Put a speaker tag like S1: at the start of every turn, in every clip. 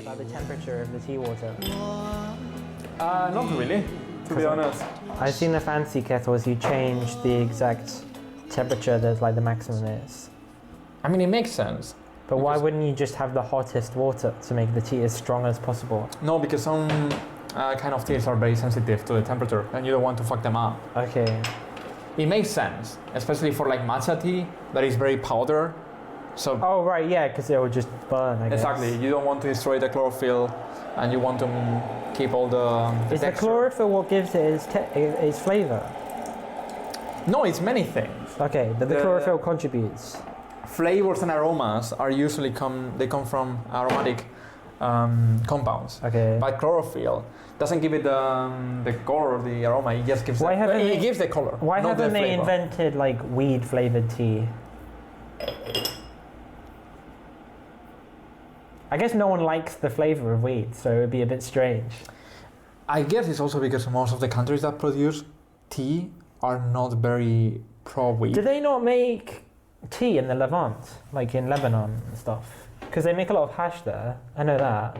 S1: about the temperature of the tea water?
S2: Not really, to be honest.
S1: I've seen the fancy kettles, you change the exact temperature that like the maximum is.
S2: I mean, it makes sense.
S1: But why wouldn't you just have the hottest water to make the tea as strong as possible?
S2: No, because some kind of teas are very sensitive to the temperature and you don't want to fuck them up.
S1: Okay.
S2: It makes sense, especially for like matcha tea that is very powder. So
S1: oh right, yeah, because it will just burn, I guess.
S2: Exactly, you don't want to destroy the chlorophyll and you want to keep all the
S1: Is
S2: texture.
S1: the chlorophyll what gives it its flavour?
S2: No, it's many things.
S1: Okay, but the chlorophyll contributes.
S2: Flavors and aromas are usually come from aromatic compounds.
S1: Okay.
S2: But chlorophyll doesn't give it the color or the aroma. It just gives it gives the color.
S1: Why haven't they invented like weed flavored tea? I guess no one likes the flavor of weed, so it would be a bit strange.
S2: I guess it's also because most of the countries that produce tea are not very pro-weed.
S1: Do they not make tea in the Levant, like in Lebanon and stuff? Because they make a lot of hash there. I know that.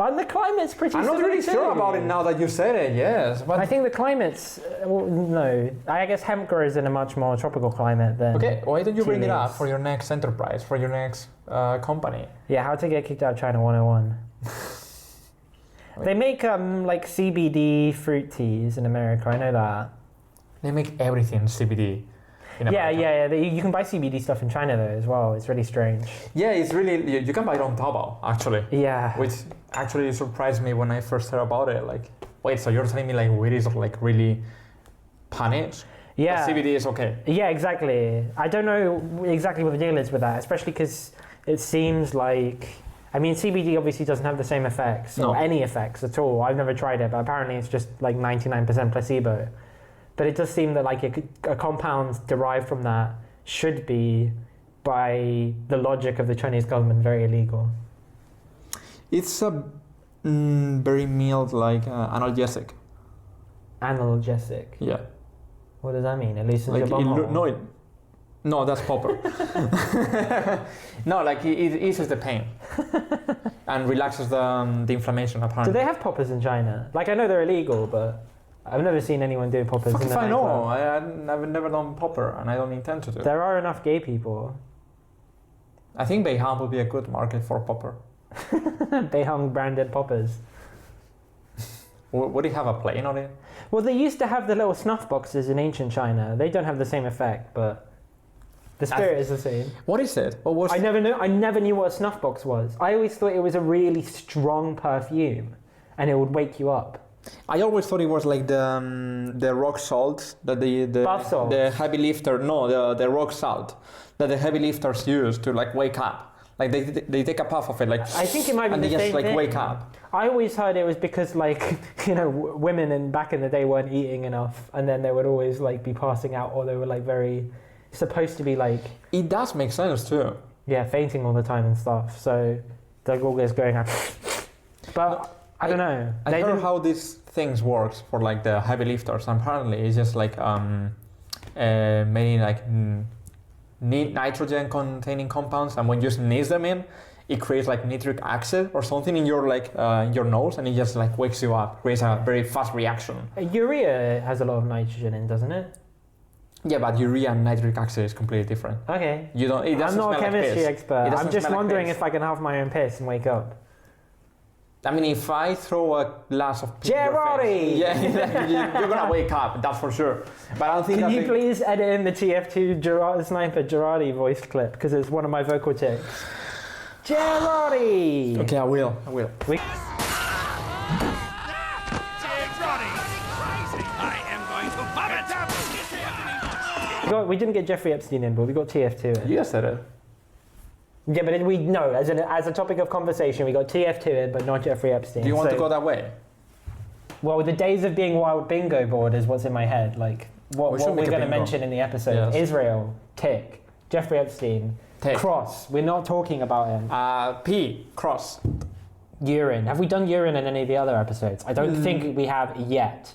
S1: And the climate's pretty
S2: I'm not really sure about it now that you said it, yes. But
S1: I think the climate's, no. I guess hemp grows in a much more tropical climate than
S2: okay, why don't you bring it up
S1: leaves.
S2: for your next enterprise, for your next company?
S1: Yeah, how to get kicked out of China 101. They make like CBD fruit teas in America, I know that.
S2: They make everything CBD in America.
S1: Yeah. You can buy CBD stuff in China though as well. It's really strange.
S2: Yeah, it's really, you can buy it on Taobao, actually.
S1: Yeah.
S2: Which actually surprised me when I first heard about it. Like, wait, so you're telling me like weed is like really punished?
S1: Yeah.
S2: But CBD is okay.
S1: Yeah, exactly. I don't know exactly what the deal is with that, especially because it seems like, I mean, CBD obviously doesn't have the same effects or any effects at all. I've never tried it, but apparently it's just like 99% placebo. But it does seem that like a compound derived from that should be, by the logic of the Chinese government, very illegal.
S2: It's a very mild, like analgesic.
S1: Analgesic?
S2: Yeah.
S1: What does that mean? It loosens
S2: Like
S1: your bumhole?
S2: No, that's popper. No, like it eases the pain and relaxes the inflammation. Apparently.
S1: Do they have poppers in China? Like I know they're illegal, but I've never seen anyone do poppers in the
S2: I know.
S1: nightclub.
S2: I've never done popper, and I don't intend to do.
S1: There are enough gay people.
S2: I think Beihang would be a good market for popper.
S1: Beihang branded poppers.
S2: Would it have a plane on it?
S1: Well, they used to have the little snuff boxes in ancient China. They don't have the same effect, but the spirit is the same.
S2: What is it?
S1: I never knew. I never knew what a snuff box was. I always thought it was a really strong perfume, and it would wake you up.
S2: I always thought it was like the rock salt that the
S1: bath salt.
S2: The heavy lifter. No, the rock salt that the heavy lifters use to like wake up. Like they take a puff of it, like
S1: I think it might be
S2: and
S1: the
S2: they
S1: same
S2: just like
S1: thing.
S2: wake up.
S1: I always heard it was because like women back in the day weren't eating enough, and then they would always like be passing out, or they were like very supposed to be like.
S2: It does make sense too.
S1: Yeah, fainting all the time and stuff. So they're always going out. But I don't know.
S2: I heard how these things works for like the heavy lifters. Apparently, it's just like many like nitrogen containing compounds, and when you sneeze them in, it creates like nitric acid or something in your like your nose, and it just like wakes you up, creates a very fast reaction.
S1: Urea has a lot of nitrogen in, doesn't it?
S2: Yeah, but urea and nitric acid is completely different.
S1: Okay.
S2: You don't. It doesn't
S1: I'm not a
S2: smell
S1: chemistry
S2: like piss.
S1: expert. I'm just
S2: smell
S1: wondering
S2: like
S1: if I can have my own piss and wake up.
S2: I mean, if I throw a glass of piss in your
S1: Gerardi!
S2: face, yeah, you're gonna wake up. That's for sure. But I don't think.
S1: Can you please edit in the TF2 Sniper Gerardi voice clip, because it's one of my vocal tics. Gerardi!
S2: Okay, I will.
S1: We didn't get Jeffrey Epstein in, but we got TF2 in.
S2: You just said it.
S1: Yeah, but as a topic of conversation, we got TF2 in, but not Jeffrey Epstein.
S2: Do you want to go that way?
S1: Well, the days of being wild bingo board is what's in my head. Like what we're going to mention in the episode. Yes. Israel, tick. Jeffrey Epstein, tick. Cross. We're not talking about him.
S2: P, cross.
S1: Urine. Have we done urine in any of the other episodes? I don't think we have yet.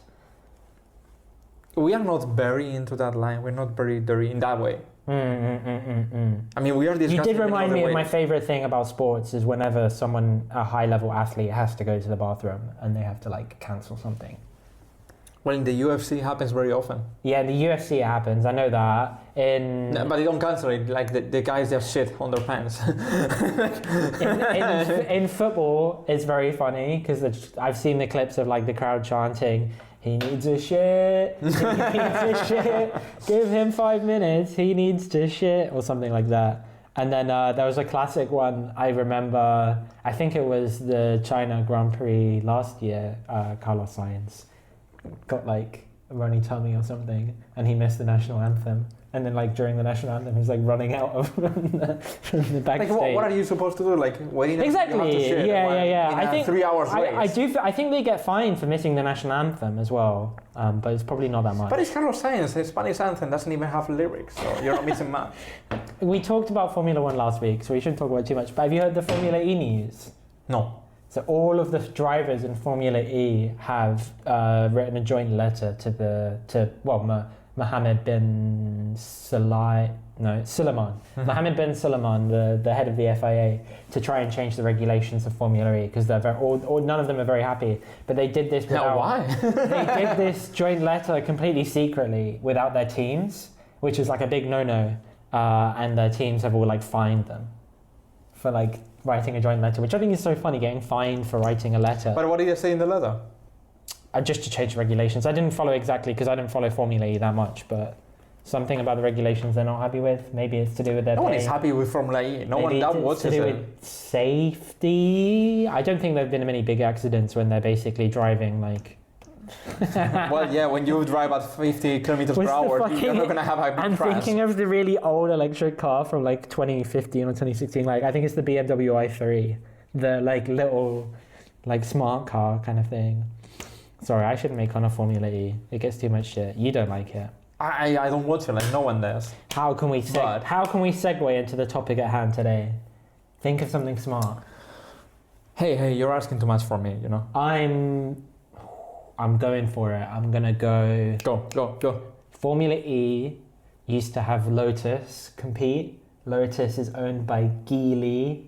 S2: We are not very into that line. We're not very dirty in that way. I mean, we are discussing.
S1: You did remind me of my
S2: ways.
S1: favorite thing about sports is whenever a high-level athlete has to go to the bathroom and they have to like cancel something.
S2: Well, in the UFC happens very often.
S1: Yeah, in the UFC it happens. I know that.
S2: No, but they don't cancel it. Like the guys just shit on their pants.
S1: in football, it's very funny because I've seen the clips of like the crowd chanting, "He needs a shit. He needs a shit. Give him 5 minutes. He needs to shit," or something like that. And then there was a classic one I remember. I think it was the China Grand Prix last year. Carlos Sainz got like a runny tummy or something, and he missed the national anthem. And then, like during the national anthem, he's like running out of from the backstage.
S2: Like, what are you supposed to do? Like waiting?
S1: Exactly.
S2: You have to shit
S1: Yeah.
S2: In
S1: I think
S2: 3 hours race.
S1: I think they get fined for missing the national anthem as well. But it's probably not that much.
S2: But it's Carlos Sainz. The Spanish anthem doesn't even have lyrics, so you're not missing much.
S1: We talked about Formula One last week, so we shouldn't talk about it too much. But have you heard the Formula E news?
S2: No.
S1: So all of the drivers in Formula E have written a joint letter to Mohammed bin Sulaiman. Mohammed bin Sulaiman, the head of the FIA, to try and change the regulations of Formula E because they're none of them are very happy. But they did this without.
S2: Why?
S1: They did this joint letter completely secretly without their teams, which is like a big no-no. And their teams have all like fined them for like writing a joint letter, which I think is so funny, getting fined for writing a letter.
S2: But what did they say in the letter?
S1: Just to change the regulations. I didn't follow exactly because I didn't follow Formula E that much, but something about the regulations they're not happy with. Maybe it's to do with their
S2: No
S1: pay.
S2: one is happy with Formula E. No one that watches
S1: to do with safety. I don't think there have been many big accidents when they're basically driving like...
S2: Well, yeah, when you drive at 50 kilometers per hour, you're not going to have a big
S1: I'm
S2: crash.
S1: thinking of the really old electric car from like 2015 or 2016. Like I think it's the BMW i3, the like little like smart car kind of thing. Sorry, I shouldn't make fun of Formula E. It gets too much shit. You don't like it.
S2: I don't watch it, like no one does.
S1: How can we segue into the topic at hand today? Think of something smart.
S2: Hey, you're asking too much for me, you know.
S1: I'm going for it. I'm gonna go.
S2: Go.
S1: Formula E used to have Lotus compete. Lotus is owned by Geely.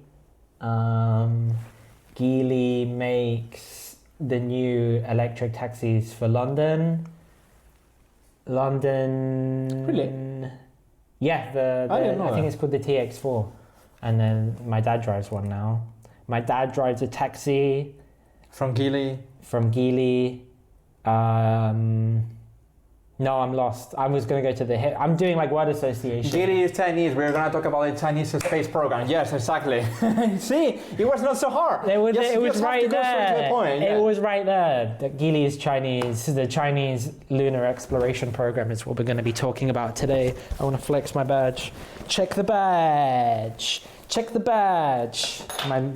S1: Geely makes the new electric taxis for London.
S2: Really?
S1: Yeah, I think it's called the TX4. And then my dad drives one now. My dad drives a taxi.
S2: From Geely?
S1: From Geely. No, I'm lost. I was going to go to the... I'm doing like word association.
S2: Geely is Chinese. We're going to talk about the Chinese space program. Yes, exactly. See, it was not so hard.
S1: It was right there.
S2: It
S1: was right there. Geely is Chinese. The Chinese lunar exploration program is what we're going to be talking about today. I want to flex my badge. Check the badge. Check the badge.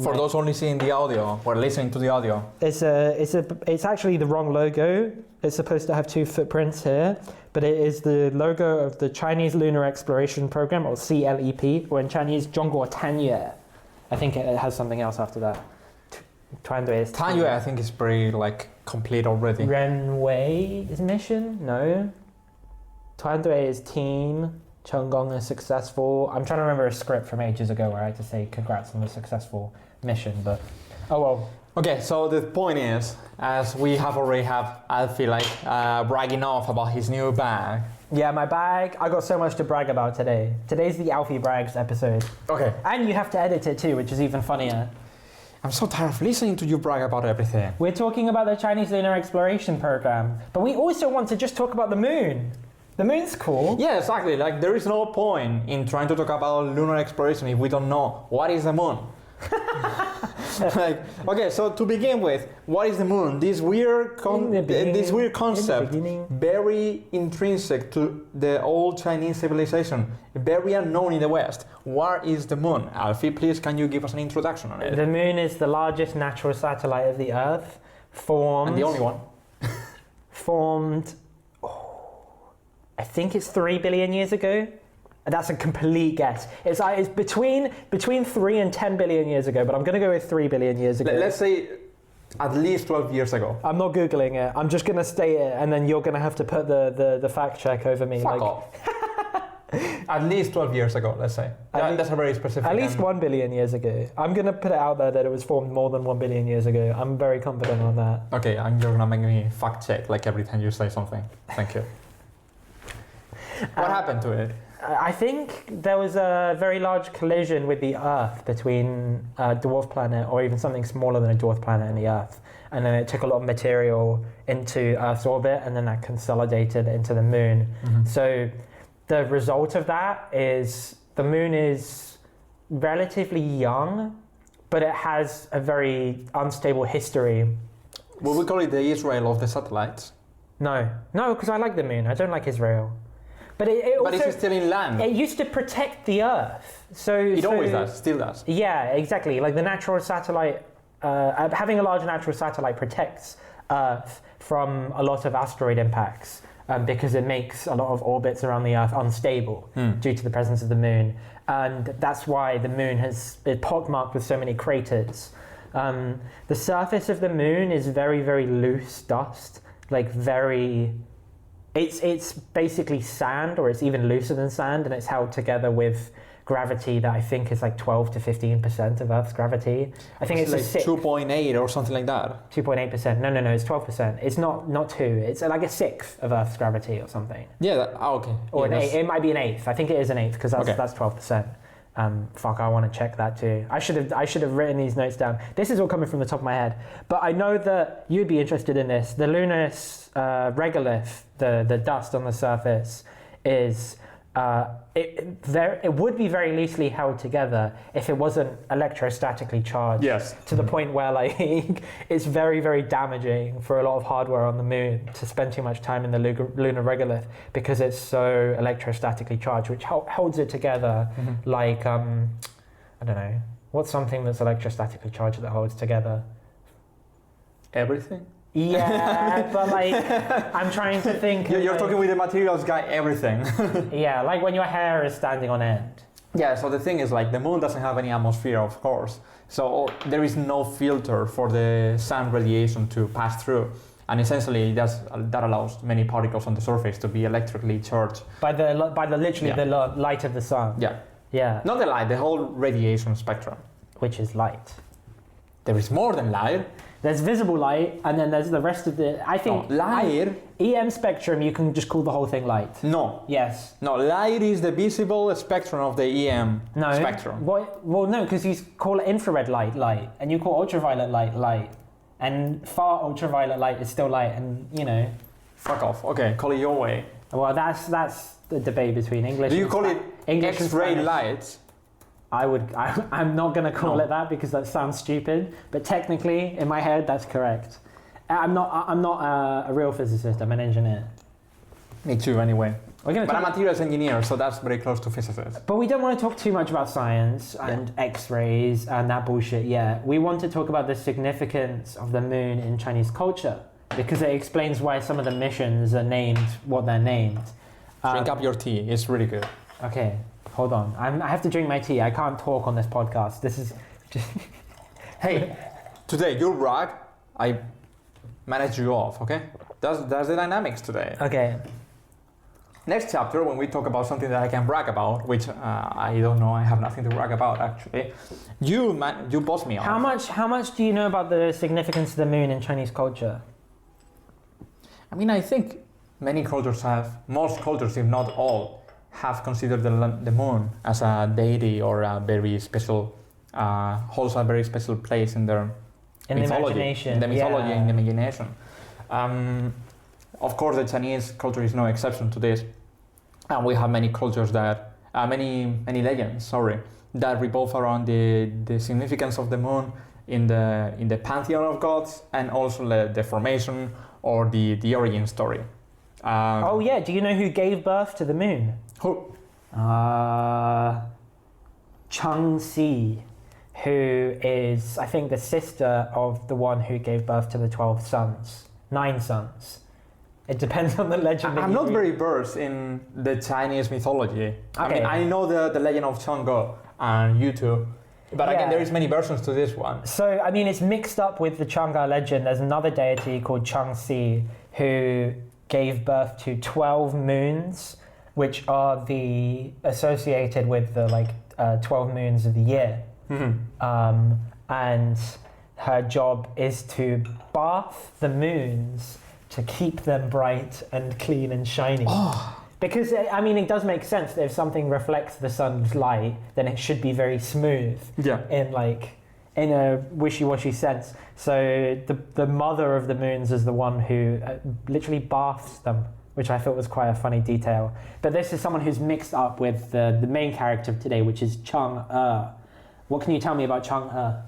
S2: For those only seeing the audio or listening to the audio,
S1: it's actually the wrong logo. It's supposed to have two footprints here, but it is the logo of the Chinese Lunar Exploration Program, or CLEP, or in Chinese, 中国探月. I think it has something else after that.
S2: Tanyue, I think is pretty like complete already.
S1: Renwei is mission? No. Tuandui is team. Chang'e is successful. I'm trying to remember a script from ages ago where I had to say congrats on the successful mission, but oh well.
S2: Okay, so the point is, as we have already Alfie bragging off about his new bag.
S1: Yeah, my bag. I got so much to brag about today. Today's the Alfie Brags episode.
S2: Okay.
S1: And you have to edit it too, which is even funnier.
S2: I'm so tired of listening to you brag about everything.
S1: We're talking about the Chinese Lunar Exploration Program, but we also want to just talk about the moon. The moon's cool.
S2: Yeah, exactly. Like, there is no point in trying to talk about lunar exploration if we don't know what is the moon. Okay, so to begin with, what is the moon? This weird concept, very intrinsic to the old Chinese civilization, very unknown in the West. What is the moon? Alfie, please, can you give us an introduction on it?
S1: The moon is the largest natural satellite of the Earth, and
S2: the only one.
S1: Formed, I think it's 3 billion years ago. That's a complete guess. It's between 3 and 10 billion years ago, but I'm going to go with 3 billion years ago.
S2: Let's say at least 12 years ago.
S1: I'm not Googling it. I'm just going to state it, and then you're going to have to put the fact check over me.
S2: Fuck off. At least 12 years ago, let's say. That's a very specific.
S1: At least 1 billion years ago. I'm going to put it out there that it was formed more than 1 billion years ago. I'm very confident on that.
S2: Okay, and you're going to make me fact check like every time you say something. Thank you. What happened to it?
S1: I think there was a very large collision with the Earth between a dwarf planet or even something smaller than a dwarf planet and the Earth. And then it took a lot of material into Earth's orbit and then that consolidated into the moon.
S2: Mm-hmm.
S1: So the result of that is the moon is relatively young, but it has a very unstable history.
S2: Will we call it the Israel of the satellites?
S1: No, because I like the moon. I don't like Israel. But it also,
S2: it's still in land.
S1: It used to protect the Earth.
S2: It always does, still does.
S1: Yeah, exactly. Like the natural satellite, having a large natural satellite protects Earth from a lot of asteroid impacts because it makes a lot of orbits around the Earth unstable due to the presence of the moon. And that's why the moon is pockmarked with so many craters. The surface of the moon is very, very loose dust, like very... It's basically sand, or it's even looser than sand, and it's held together with gravity that I think is like 12 to 15% of Earth's gravity. I think it's
S2: like
S1: 2.8
S2: or something like that.
S1: 2.8%. No, it's 12%. It's not 2. It's like a sixth of Earth's gravity or something.
S2: Yeah. Okay.
S1: Or an eighth. It might be an eighth. I think it is an eighth because that's 12%. Fuck, I want to check that too. I should have written these notes down. This is all coming from the top of my head. But I know that you'd be interested in this. The lunar regolith, the dust on the surface, is it would be very loosely held together if it wasn't electrostatically charged.
S2: Yes.
S1: To the point where like it's very, very damaging for a lot of hardware on the moon to spend too much time in the lunar regolith because it's so electrostatically charged, which holds it together like I don't know, what's something that's electrostatically charged that holds together?
S2: Everything?
S1: Yeah, but like, I'm trying to think.
S2: You're talking with the materials guy, everything.
S1: Yeah, like when your hair is standing on end.
S2: Yeah, so the thing is like the moon doesn't have any atmosphere, of course. So there is no filter for the sun radiation to pass through. And essentially that allows many particles on the surface to be electrically charged. By the
S1: light of the sun.
S2: Yeah.
S1: Yeah.
S2: Not the light, the whole radiation spectrum.
S1: Which is light.
S2: There is more than light.
S1: There's visible light, and then there's the rest of the... I think...
S2: No, light...
S1: EM spectrum, you can just call the whole thing light.
S2: No.
S1: Yes.
S2: No, light is the visible spectrum of the EM spectrum.
S1: Well, no, because you call infrared light, and you call ultraviolet light. And far ultraviolet light is still light, and, you know...
S2: Fuck off. Okay, call it your way.
S1: Well, that's the debate between English
S2: Do you call it
S1: English
S2: X-ray light?
S1: I'm not going to call it that because that sounds stupid, but technically, in my head, that's correct. I'm not a real physicist, I'm an engineer.
S2: Me too, anyway. But I'm a materials engineer, so that's very close to physicist.
S1: But we don't want to talk too much about science and X-rays and that bullshit yet. We want to talk about the significance of the moon in Chinese culture, because it explains why some of the missions are named what they're named.
S2: Drink up your tea, it's really good.
S1: Okay. Hold on, I have to drink my tea. I can't talk on this podcast. This is just...
S2: Hey, today you brag, I manage you off, okay? That's the dynamics today.
S1: Okay.
S2: Next chapter, when we talk about something that I can brag about, which I don't know, I have nothing to brag about actually. You boss me off.
S1: How much do you know about the significance of the moon in Chinese culture?
S2: I mean, I think most cultures, if not all, have considered the moon as a deity or a very special, holds a very special place in their mythology. In the mythology, in the imagination. Of course, the Chinese culture is no exception to this, and we have many cultures that, many legends, that revolve around the significance of the moon in the pantheon of gods, and also the formation or the origin story.
S1: Do you know who gave birth to the moon?
S2: Who?
S1: Chang'e, who is, I think, the sister of the one who gave birth to the 9 sons. It depends on the legend.
S2: I'm not very versed in the Chinese mythology. Okay. I mean, I know the legend of Chang'e and you too. But again, there is many versions to this one.
S1: So, I mean, it's mixed up with the Chang'e legend. There's another deity called Chang'e who gave birth to 12 moons which are the associated with the 12 moons of the year. And her job is to bath the moons to keep them bright and clean and shiny. Because, I mean, it does make sense that if something reflects the sun's light, then it should be very smooth in a wishy-washy sense. So the mother of the moons is the one who literally baths them, which I thought was quite a funny detail. But this is someone who's mixed up with the main character of today, which is Chang'e. What can you tell me about Chang'e?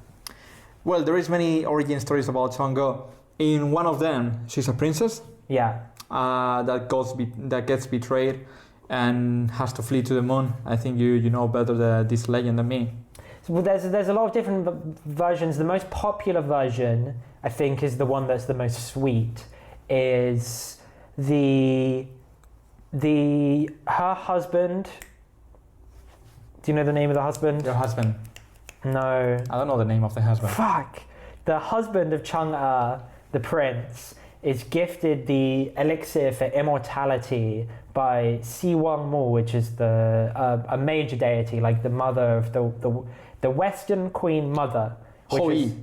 S2: Well, there is many origin stories about Chang'e. In one of them, she's a princess.
S1: Yeah.
S2: That gets betrayed and has to flee to the moon. I think you know better this legend than me.
S1: So there's a lot of different versions. The most popular version, I think, is the one that's the most sweet. Is her husband? Do you know the name of the husband?
S2: Your husband?
S1: No.
S2: I don't know the name of the husband.
S1: Fuck. The husband of Chang'e, the prince, is gifted the elixir for immortality by Si Wangmu, which is a major deity, like the mother of the Western Queen Mother. Hou Yi,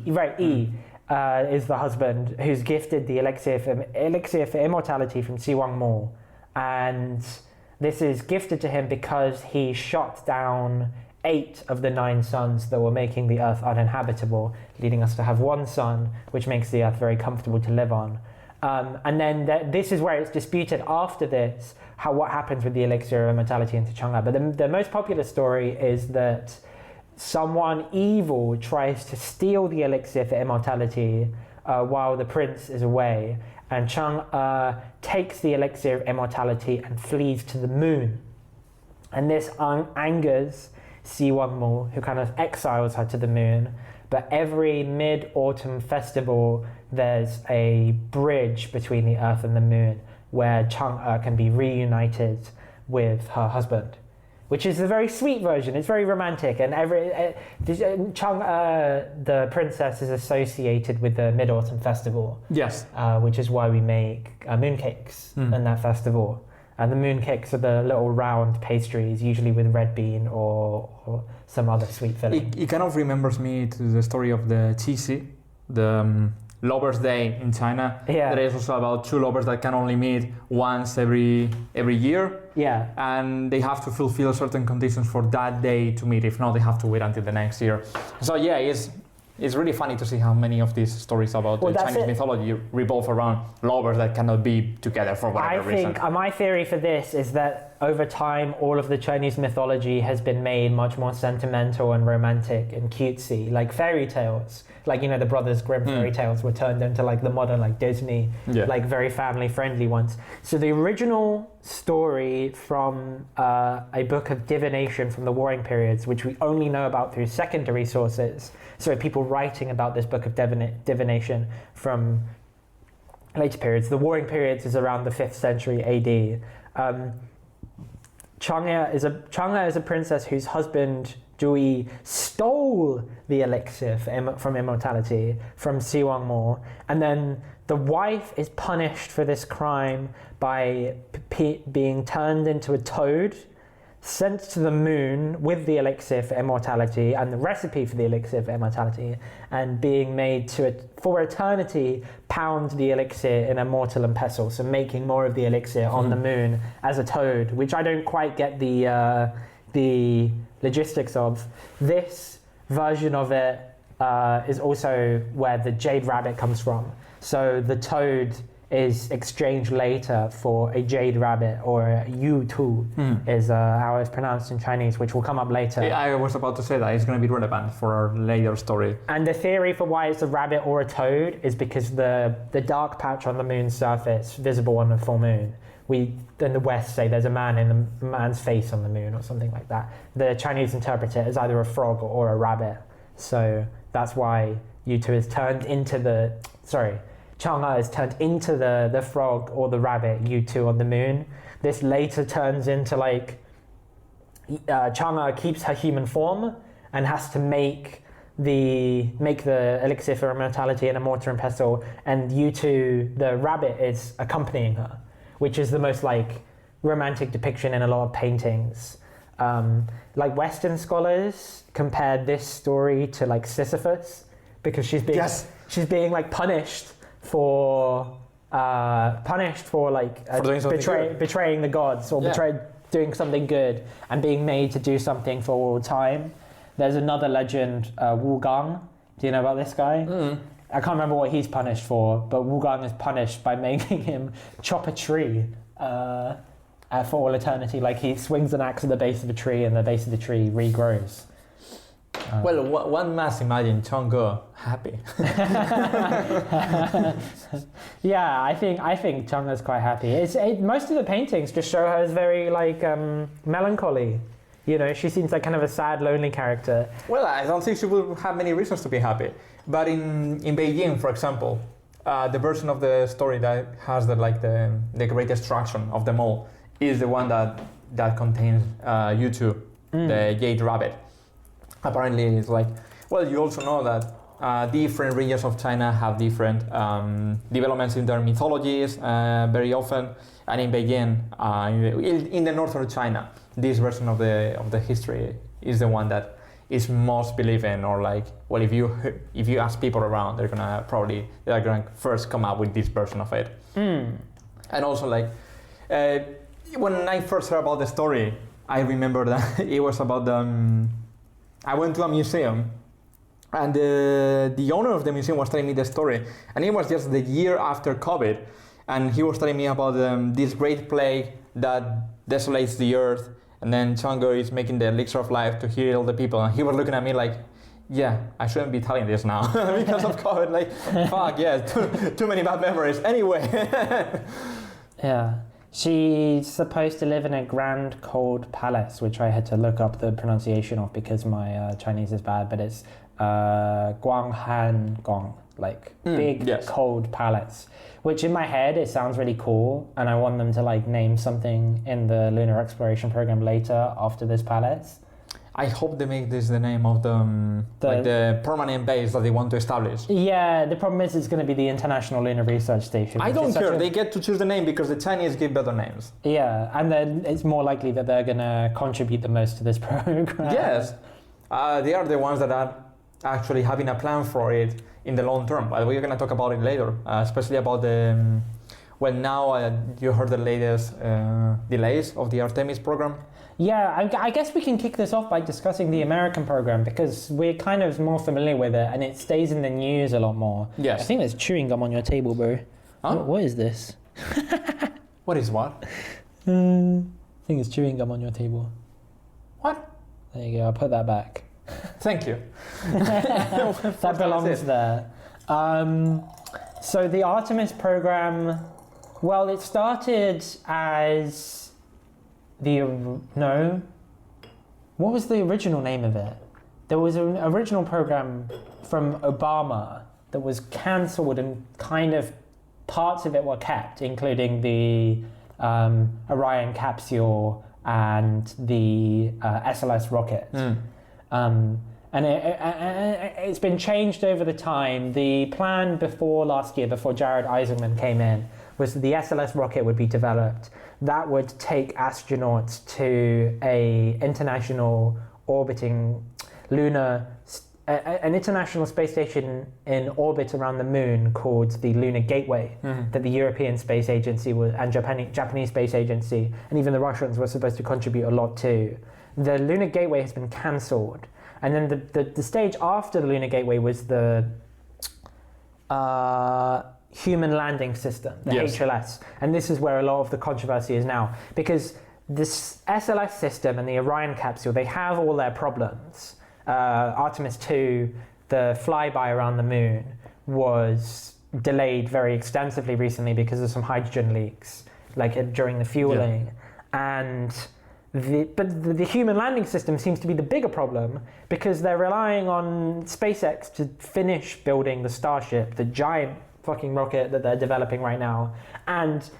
S1: right? Is the husband who's gifted the elixir for immortality from Si Wangmu, and this is gifted to him because he shot down 8 of the 9 suns that were making the earth uninhabitable, leading us to have one sun, which makes the earth very comfortable to live on. And then this is where it's disputed after this, what happens with the elixir of immortality into Chang'e. But the most popular story is that someone evil tries to steal the elixir for immortality while the prince is away, and Chang'e takes the elixir of immortality and flees to the moon. And this angers Si Wangmu, who kind of exiles her to the moon. But every mid-autumn festival, there's a bridge between the earth and the moon where Chang'e can be reunited with her husband, which is a very sweet version. It's very romantic, and Chang'e, the princess, is associated with the Mid-Autumn Festival.
S2: Yes.
S1: Which is why we make mooncakes in that festival. And the mooncakes are the little round pastries, usually with red bean or some other sweet filling.
S2: It kind of remembers me to the story of the Qixi, the Lovers' Day in China.
S1: Yeah.
S2: There is also about 2 lovers that can only meet once every year.
S1: Yeah.
S2: And they have to fulfill certain conditions for that day to meet. If not, they have to wait until the next year. So yeah, it's really funny to see how many of these stories about Chinese mythology revolve around lovers that cannot be together for whatever reason.
S1: I think my theory for this is that over time, all of the Chinese mythology has been made much more sentimental and romantic and cutesy, like fairy tales. Like, the Brothers Grimm fairy tales were turned into like the modern, Disney, very family-friendly ones. So the original story from a book of divination from the Warring Periods, which we only know about through secondary sources, so people writing about this book of divination from later periods. The Warring Periods is around the 5th century AD. Chang'e is a princess whose husband Zhu stole the elixir from immortality from Si Wangmu, and then the wife is punished for this crime by being turned into a toad, sent to the moon with the elixir for immortality and the recipe for the elixir for immortality, and being made to, for eternity, pound the elixir in a mortar and pestle, so making more of the elixir on the moon as a toad, which I don't quite get the logistics of. This version of it is also where the jade rabbit comes from. So the toad is exchanged later for a jade rabbit, or yu tu is how it's pronounced in Chinese, which will come up later.
S2: I was about to say that it's going to be relevant for our later story.
S1: And the theory for why it's a rabbit or a toad is because the dark patch on the moon's surface, visible on the full moon, we in the West say there's a man in the man's face on the moon or something like that. The Chinese interpret it as either a frog or a rabbit. So that's why Yutu is turned into Chang'e is turned into the frog or the rabbit, Yutu, on the moon. This later turns into Chang'e keeps her human form and has to make the elixir for immortality in a mortar and pestle, and Yutu, the rabbit, is accompanying her, which is the most romantic depiction in a lot of paintings. Like Western scholars compared this story to like Sisyphus, because she's being like punished for betraying the gods, or doing something good and being made to do something for all time. There's another legend, Wu Gang. Do you know about this guy? I can't remember what he's punished for, but Wu Gang is punished by making him chop a tree for all eternity. Like he swings an axe at the base of a tree, and the base of the tree regrows.
S2: Well, one must imagine Chang'e happy.
S1: Yeah, I think Chang'e's quite happy. Most of the paintings just show her as very like melancholy. You know, she seems like kind of a sad, lonely character.
S2: Well, I don't think she will have many reasons to be happy. But in Beijing, for example, the version of the story that has the great destruction of them all is the one that contains Yutu, the Jade Rabbit. Apparently, it's like, well, you also know that different regions of China have different developments in their mythologies very often. And in Beijing, in the north of China, this version of the history is the one that is most believed in, or like, well, if you ask people around, they're gonna first come up with this version of it. And also, like, when I first heard about the story, I remember that it was about I went to a museum, and the owner of the museum was telling me the story, and it was just the year after COVID, and he was telling me about this great plague that desolates the earth, and then Chang'e is making the elixir of life to heal the people, and he was looking at me like, yeah, I shouldn't be telling this now because of COVID. Like, fuck, yeah, too many bad memories. Anyway.
S1: Yeah. She's supposed to live in a grand cold palace, which I had to look up the pronunciation of because my Chinese is bad, but it's Guanghan Gong, like big cold palace, which in my head it sounds really cool, and I want them to like name something in the lunar exploration program later after this palace.
S2: I hope they make this the name of the permanent base that they want to establish.
S1: Yeah, the problem is it's going to be the International Lunar Research Station.
S2: I don't care. They get to choose the name because the Chinese give better names.
S1: Yeah, and then it's more likely that they're going to contribute the most to this program.
S2: Yes, they are the ones that are actually having a plan for it in the long term. But we're going to talk about it later, especially about the... well, now you heard the latest delays of the Artemis program.
S1: Yeah, I guess we can kick this off by discussing the American program because we're kind of more familiar with it and it stays in the news a lot more.
S2: Yes.
S1: I think there's chewing gum on your table, bro.
S2: Huh?
S1: What is this?
S2: What is what?
S1: I think it's chewing gum on your table.
S2: What?
S1: There you go, I'll put that back.
S2: Thank you.
S1: That belongs there. So the Artemis program, well, it started as... what was the original name of it? There was an original program from Obama that was cancelled and kind of parts of it were kept, including the Orion capsule and the SLS rocket. And it's been changed over the time. The plan before last year, before Jared Isaacman came in, was that the SLS rocket would be developed. That would take astronauts to an international orbiting an international space station in orbit around the moon called the Lunar Gateway, that the European Space Agency and Japanese Space Agency, and even the Russians were supposed to contribute a lot to. The Lunar Gateway has been cancelled. And then the stage after the Lunar Gateway was the Human Landing System, the HLS. And this is where a lot of the controversy is now. Because this SLS system and the Orion capsule, they have all their problems. Artemis 2, the flyby around the moon, was delayed very extensively recently because of some hydrogen leaks, like during the fueling. And the human landing system seems to be the bigger problem because they're relying on SpaceX to finish building the Starship, the giant fucking rocket that they're developing right now, and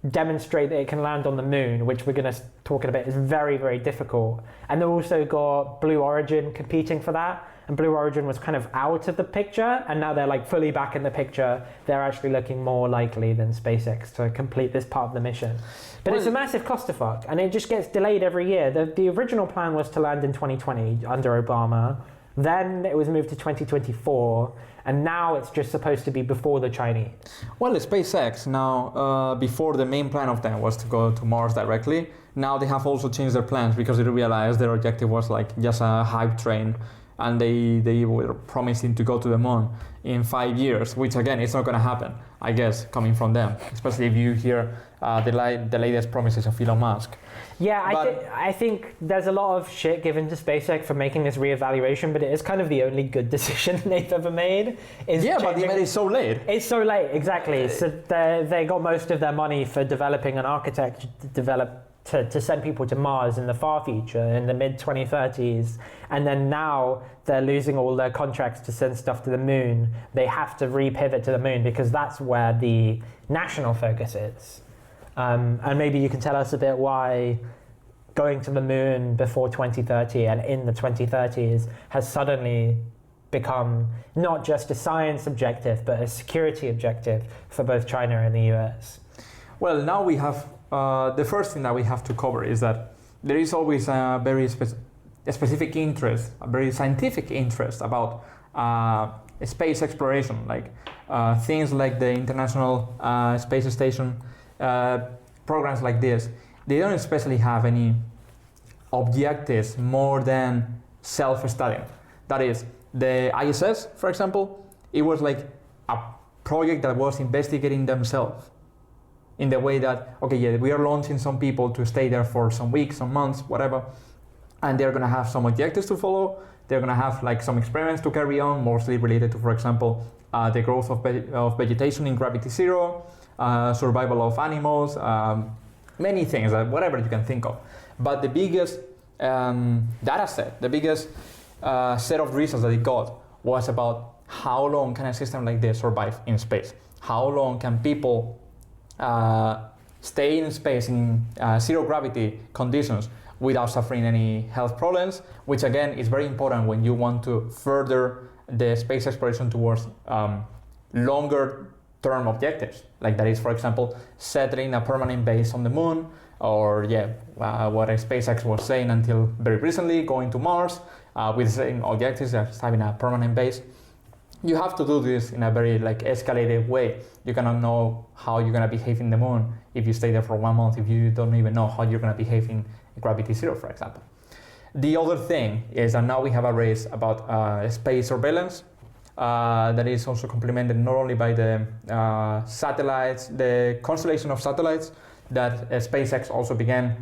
S1: demonstrate that it can land on the moon, which we're going to talk in a bit, is very, very difficult. And they've also got Blue Origin competing for that. and Blue Origin was kind of out of the picture, and now they're like fully back in the picture. They're actually looking more likely than SpaceX to complete this part of the mission. But it's a massive clusterfuck, and it just gets delayed every year. The original plan was to land in 2020 under Obama. Then it was moved to 2024, and now it's just supposed to be before the Chinese.
S2: Well, SpaceX now, before the main plan of them was to go to Mars directly, now they have also changed their plans because they realized their objective was like just a hype train, and they were promising to go to the moon in 5 years, which again, it's not going to happen, I guess, coming from them, especially if you hear the latest promises of Elon Musk.
S1: Yeah, I think there's a lot of shit given to SpaceX for making this reevaluation, but it is kind of the only good decision they've ever made.
S2: But they made it so late.
S1: It's so late, exactly. So they got most of their money for developing an architecture to send people to Mars in the far future, in the mid-2030s. And then now they're losing all their contracts to send stuff to the moon. They have to re-pivot to the moon because that's where the national focus is. And maybe you can tell us a bit why going to the moon before 2030 and in the 2030s has suddenly become not just a science objective, but a security objective for both China and the US.
S2: Well, now we have, the first thing that we have to cover is that there is always a very specific interest, a very scientific interest about space exploration, like things like the International Space Station, programs like this. They don't especially have any objectives more than self-studying. That is, the ISS, for example, it was like a project that was investigating themselves in the way that, okay, yeah, we are launching some people to stay there for some weeks, some months, whatever, and they're going to have some objectives to follow. They're going to have like some experiments to carry on, mostly related to, for example, the growth of vegetation in gravity zero, survival of animals, many things, whatever you can think of. But the biggest data set, the biggest set of reasons that it got was about how long can a system like this survive in space? How long can people stay in space in zero gravity conditions without suffering any health problems, which again is very important when you want to further the space exploration towards longer term objectives. Like that is, for example, settling a permanent base on the moon, or what SpaceX was saying until very recently, going to Mars with the same objectives as having a permanent base. You have to do this in a very escalated way. You cannot know how you're gonna behave in the moon if you stay there for 1 month, if you don't even know how you're gonna behave in gravity zero, for example. The other thing is that now we have a race about space surveillance that is also complemented not only by the satellites, the constellation of satellites that SpaceX also began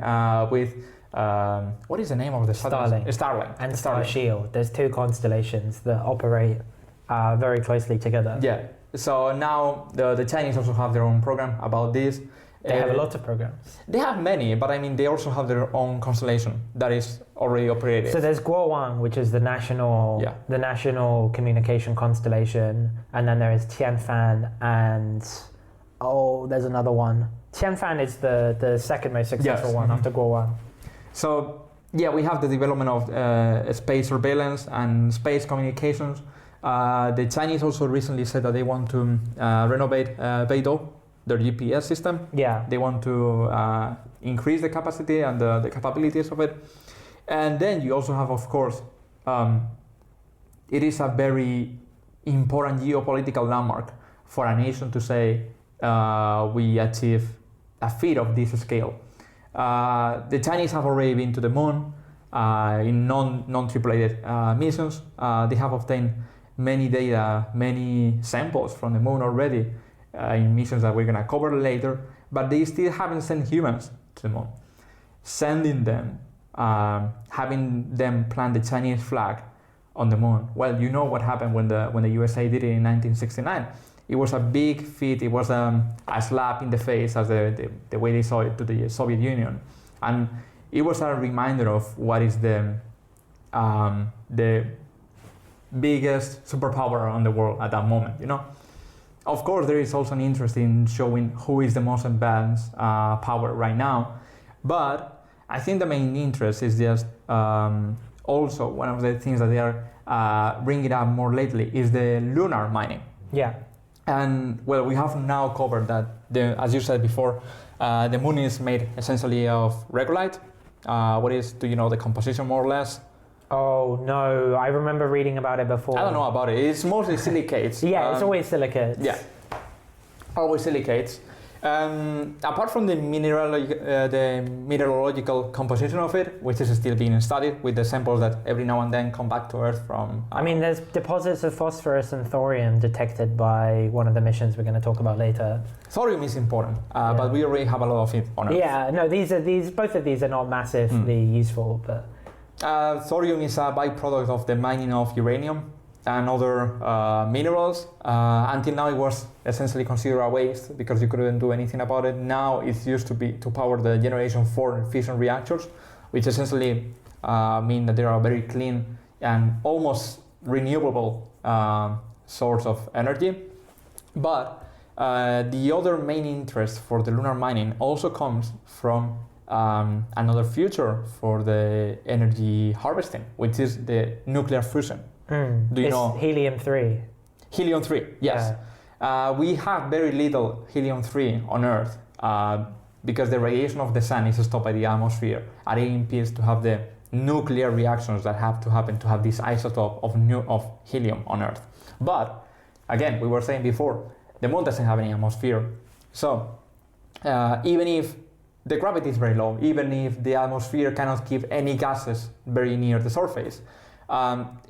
S2: with. What is the name of the satellite? Starlink.
S1: And Starshield. There's two constellations that operate very closely together.
S2: Yeah. So now the Chinese also have their own program about this.
S1: They have a lot of programs.
S2: They have many, but I mean they also have their own constellation that is already operated.
S1: So there's Guowan, which is the national communication constellation, and then there is Tianfan, and there's another one. Tianfan is the second most successful one after Guowan.
S2: So we have the development of space surveillance and space communications. The Chinese also recently said that they want to renovate Beidou, their GPS system.
S1: Yeah.
S2: They want to increase the capacity and the capabilities of it. And then you also have, of course, it is a very important geopolitical landmark for a nation to say we achieve a feat of this scale. The Chinese have already been to the moon in non-tripulated missions. They have obtained many data, many samples from the moon already in missions that we're going to cover later, but they still haven't sent humans to the moon. Sending them, having them plant the Chinese flag on the moon. Well, you know what happened when the USA did it in 1969. It was a big feat. It was a slap in the face, as the way they saw it, to the Soviet Union, and it was a reminder of what is the biggest superpower on the world at that moment. You know, of course, there is also an interest in showing who is the most advanced power right now, but I think the main interest is just also one of the things that they are bringing up more lately is the lunar mining.
S1: Yeah.
S2: And well, we have now covered that, as you said before, the moon is made essentially of regolite. Do you know the composition more or less?
S1: Oh no, I remember reading about it before.
S2: I don't know about it. It's mostly silicates.
S1: Yeah, it's always silicates.
S2: Yeah, always silicates. Apart from the mineralogical composition of it, which is still being studied with the samples that every now and then come back to Earth from...
S1: I mean, there's deposits of phosphorus and thorium detected by one of the missions we're going to talk about later.
S2: Thorium is important, but we already have a lot of it on Earth.
S1: Yeah, no, both of these are not massively useful, but...
S2: Thorium is a byproduct of the mining of uranium and other minerals. Until now it was essentially considered a waste because you couldn't do anything about it. Now it's used to power the generation 4 fission reactors, which essentially mean that they are very clean and almost renewable source of energy. But the other main interest for the lunar mining also comes from another future for the energy harvesting, which is the nuclear fusion. Do you know?
S1: Helium-3.
S2: Helium-3, yes. Yeah. We have very little helium-3 on Earth because the radiation of the sun is stopped by the atmosphere, and it impedes to have the nuclear reactions that have to happen to have this isotope of helium on Earth. But again, we were saying before, the moon doesn't have any atmosphere. So even if the gravity is very low, even if the atmosphere cannot keep any gases very near the surface,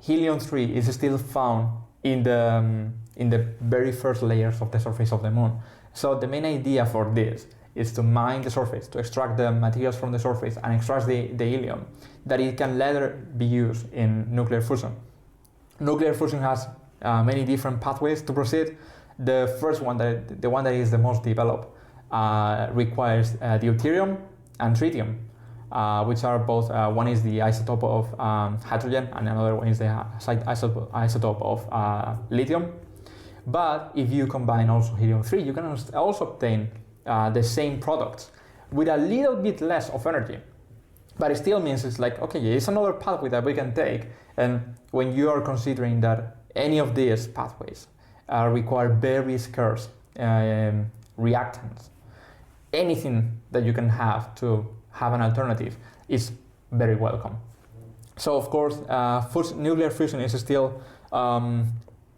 S2: helium-3 is still found in the very first layers of the surface of the moon. So the main idea for this is to mine the surface, to extract the materials from the surface and extract the helium, that it can later be used in nuclear fusion. Nuclear fusion has many different pathways to proceed. The first one, the one that is the most developed, requires deuterium and tritium, which are both, one is the isotope of hydrogen and another one is the isotope of lithium. But if you combine also helium-3, you can also obtain the same products with a little bit less of energy. But it still means it's like, okay, it's another pathway that we can take. And when you are considering that any of these pathways require very scarce reactants, anything that you can have to have an alternative is very welcome. So of course, nuclear fusion is still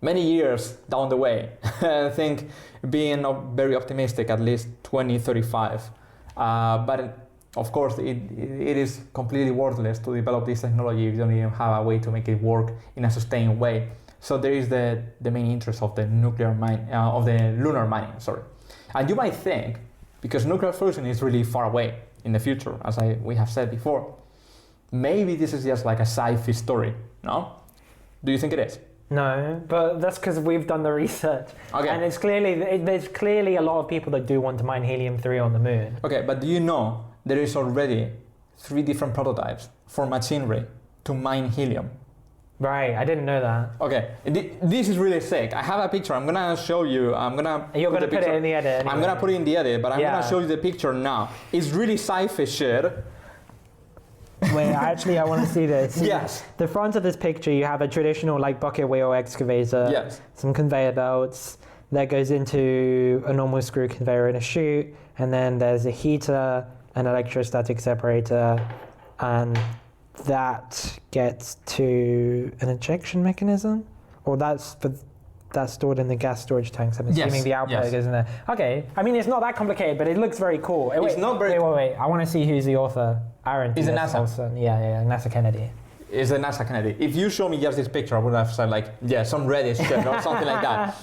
S2: many years down the way. I think being very optimistic, at least 2035. But of course, it is completely worthless to develop this technology if you don't even have a way to make it work in a sustained way. So there is the main interest of the lunar mining. Sorry, and you might think, because nuclear fusion is really far away in the future, as we have said before, maybe this is just like a sci-fi story. No? Do you think it is?
S1: No, but that's because we've done the research. Okay. And there's clearly a lot of people that do want to mine helium-3 on the moon.
S2: Okay, but do you know there is already 3 different prototypes for machinery to mine helium?
S1: Right, I didn't know that.
S2: Okay, this is really sick. I have a picture. I'm gonna show you.
S1: You're gonna put it in the edit. Anyway.
S2: I'm gonna put it in the edit, but I'm gonna show you the picture now. It's really sci-fi shit.
S1: Wait, actually, I want to see this.
S2: Yes.
S1: The front of this picture, you have a traditional bucket wheel excavator.
S2: Yes.
S1: Some conveyor belts that goes into a normal screw conveyor in a chute, and then there's a heater, an electrostatic separator, and that gets to an injection mechanism, or that's stored in the gas storage tanks. I'm assuming the output isn't there. Okay, I mean it's not that complicated, but it looks very cool. Wait. I want to see who's the author. Aaron.
S2: Is it NASA?
S1: Olsen. Yeah, NASA Kennedy.
S2: Is the NASA Kennedy? If you show me just this picture, I would have said some Reddit shit or something like that.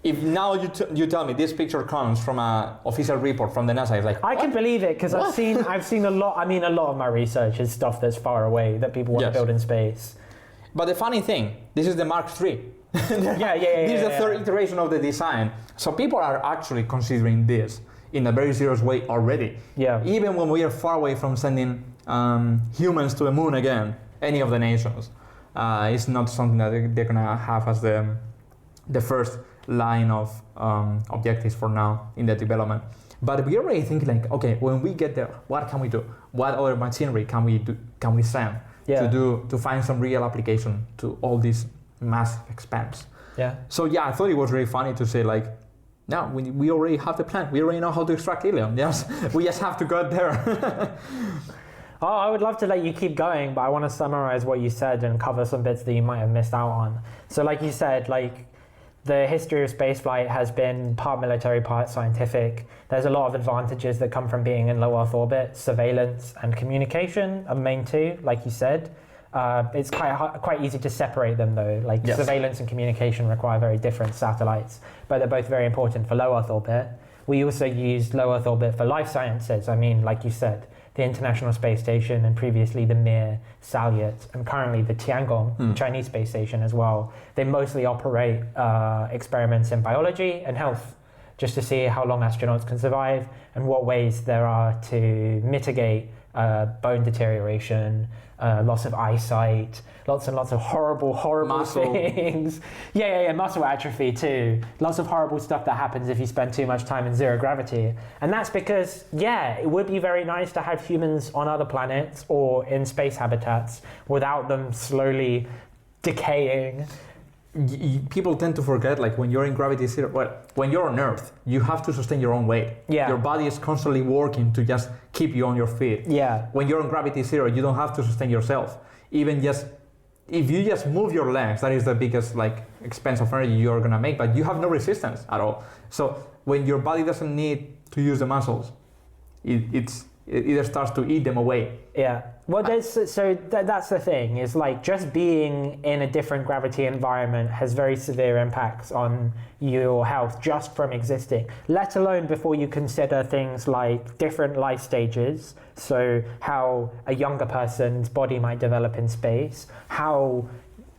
S2: If now you tell me this picture comes from an official report from the NASA, it's like
S1: I can believe it because I've seen a lot. I mean, a lot of my research is stuff that's far away that people want to build in space.
S2: But the funny thing, this is the Mark III. This is the third iteration of the design. So people are actually considering this in a very serious way already. Yeah. Even when we are far away from sending humans to the moon again, any of the nations, it's not something that they're gonna have as the first line of objectives for now in the development. But we're already thinking okay, when we get there, what can we do? What other machinery can we send to find some real application to all this massive expanse.
S1: Yeah.
S2: So yeah, I thought it was really funny to say like, no, we already have the plan. We already know how to extract helium. Yes, we just have to go there.
S1: Oh, I would love to let you keep going, but I want to summarize what you said and cover some bits that you might have missed out on. So like you said, like the history of spaceflight has been part military, part scientific. There's a lot of advantages that come from being in low Earth orbit. Surveillance and communication are main two, like you said. It's quite easy to separate them though. Like
S2: yes.
S1: Surveillance and communication require very different satellites, but they're both very important for low Earth orbit. We also use low Earth orbit for life sciences. I mean, like you said, the International Space Station and previously the Mir, Salyut, and currently the Tiangong, Chinese space station as well. They mostly operate experiments in biology and health, just to see how long astronauts can survive and what ways there are to mitigate bone deterioration, loss of eyesight, lots and lots of horrible
S2: muscle.
S1: things. Yeah, muscle atrophy too. Lots of horrible stuff that happens if you spend too much time in zero gravity. And that's because, it would be very nice to have humans on other planets or in space habitats without them slowly decaying.
S2: People tend to forget, like when you're in gravity zero, when you're on Earth, you have to sustain your own weight.
S1: Yeah.
S2: Your body is constantly working to just keep you on your feet.
S1: Yeah.
S2: When you're on gravity zero, you don't have to sustain yourself. Even just, if you just move your legs, that is the biggest expense of energy you're gonna make, but you have no resistance at all. So when your body doesn't need to use the muscles, it either starts to eat them away.
S1: Yeah. Well, that's the thing, is like just being in a different gravity environment has very severe impacts on your health just from existing, let alone before you consider things like different life stages. So how a younger person's body might develop in space, how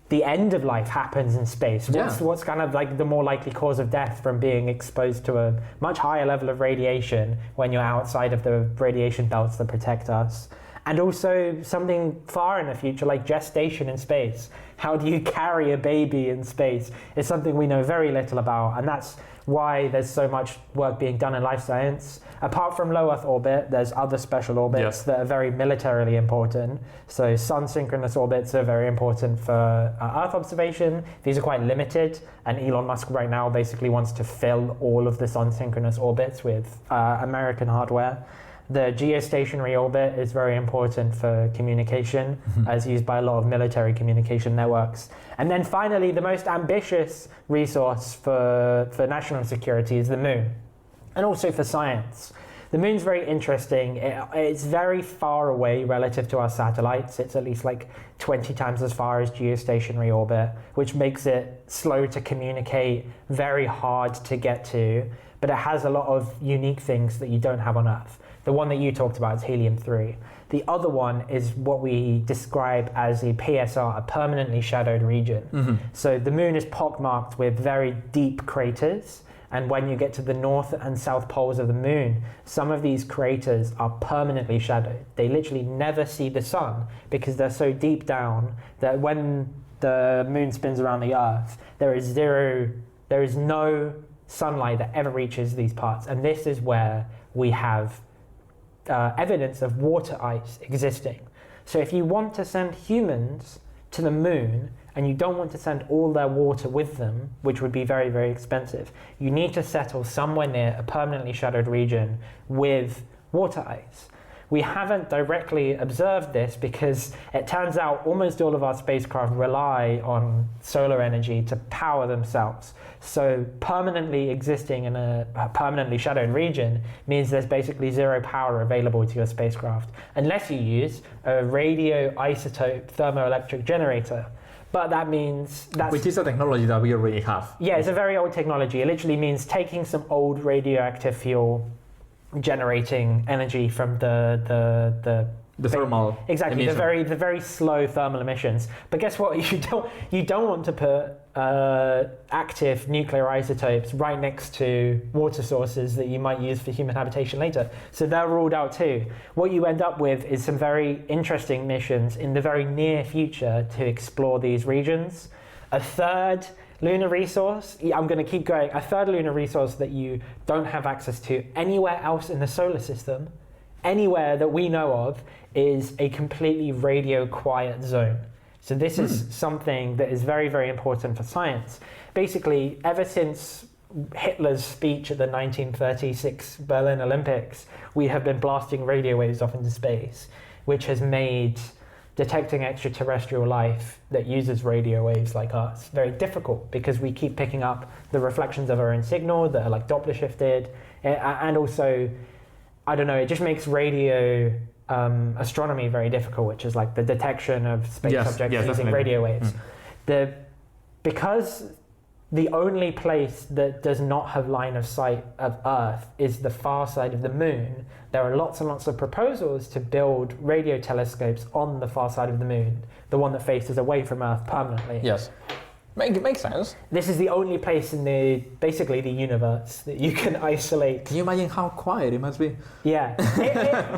S1: the end of life happens in space. What's kind of like the more likely cause of death from being exposed to a much higher level of radiation when you're outside of the radiation belts that protect us. And also something far in the future, like gestation in space. How do you carry a baby in space? It's something we know very little about, and that's why there's so much work being done in life science. Apart from low Earth orbit, there's other special orbits that are very militarily important. So sun-synchronous orbits are very important for Earth observation. These are quite limited, and Elon Musk right now basically wants to fill all of the sun-synchronous orbits with American hardware. The geostationary orbit is very important for communication, as used by a lot of military communication networks. And then finally, the most ambitious resource for national security is the moon, and also for science. The moon's very interesting. It's very far away relative to our satellites. It's at least 20 times as far as geostationary orbit, which makes it slow to communicate, very hard to get to, but it has a lot of unique things that you don't have on Earth. The one that you talked about is helium-3. The other one is what we describe as a PSR, a permanently shadowed region. So the moon is pockmarked with very deep craters, and when you get to the north and south poles of the moon, some of these craters are permanently shadowed. They literally never see the sun because they're so deep down that when the moon spins around the Earth, there is no sunlight that ever reaches these parts. And this is where we have evidence of water ice existing. So if you want to send humans to the moon and you don't want to send all their water with them, which would be very, very expensive, you need to settle somewhere near a permanently shadowed region with water ice. We haven't directly observed this because it turns out almost all of our spacecraft rely on solar energy to power themselves. So permanently existing in a permanently shadowed region means there's basically zero power available to your spacecraft, unless you use a radioisotope thermoelectric generator. But that means
S2: which is a technology that we already have.
S1: Yeah, it's a very old technology. It literally means taking some old radioactive fuel, generating energy from the
S2: thermal
S1: exactly
S2: emission.
S1: the very slow thermal emissions. But guess what? You don't want to put active nuclear isotopes right next to water sources that you might use for human habitation later. So they're ruled out too. What you end up with is some very interesting missions in the very near future to explore these regions. A third lunar resource, I'm going to keep going, a third lunar resource that you don't have access to anywhere else in the solar system, anywhere that we know of is a completely radio quiet zone. So this is something that is very, very important for science. Basically, ever since Hitler's speech at the 1936 Berlin Olympics, we have been blasting radio waves off into space, which has made detecting extraterrestrial life that uses radio waves like us very difficult, because we keep picking up the reflections of our own signal that are like Doppler shifted, and also, I don't know, it just makes radio astronomy very difficult, which is like the detection of space objects using
S2: definitely.
S1: radio waves. Because the only place that does not have line of sight of Earth is the far side of the moon, there are lots and lots of proposals to build radio telescopes on the far side of the moon, the one that faces away from Earth permanently.
S2: Yes. Makes sense.
S1: This is the only place in basically the universe that you can isolate.
S2: Can you imagine how quiet it must be?
S1: Yeah,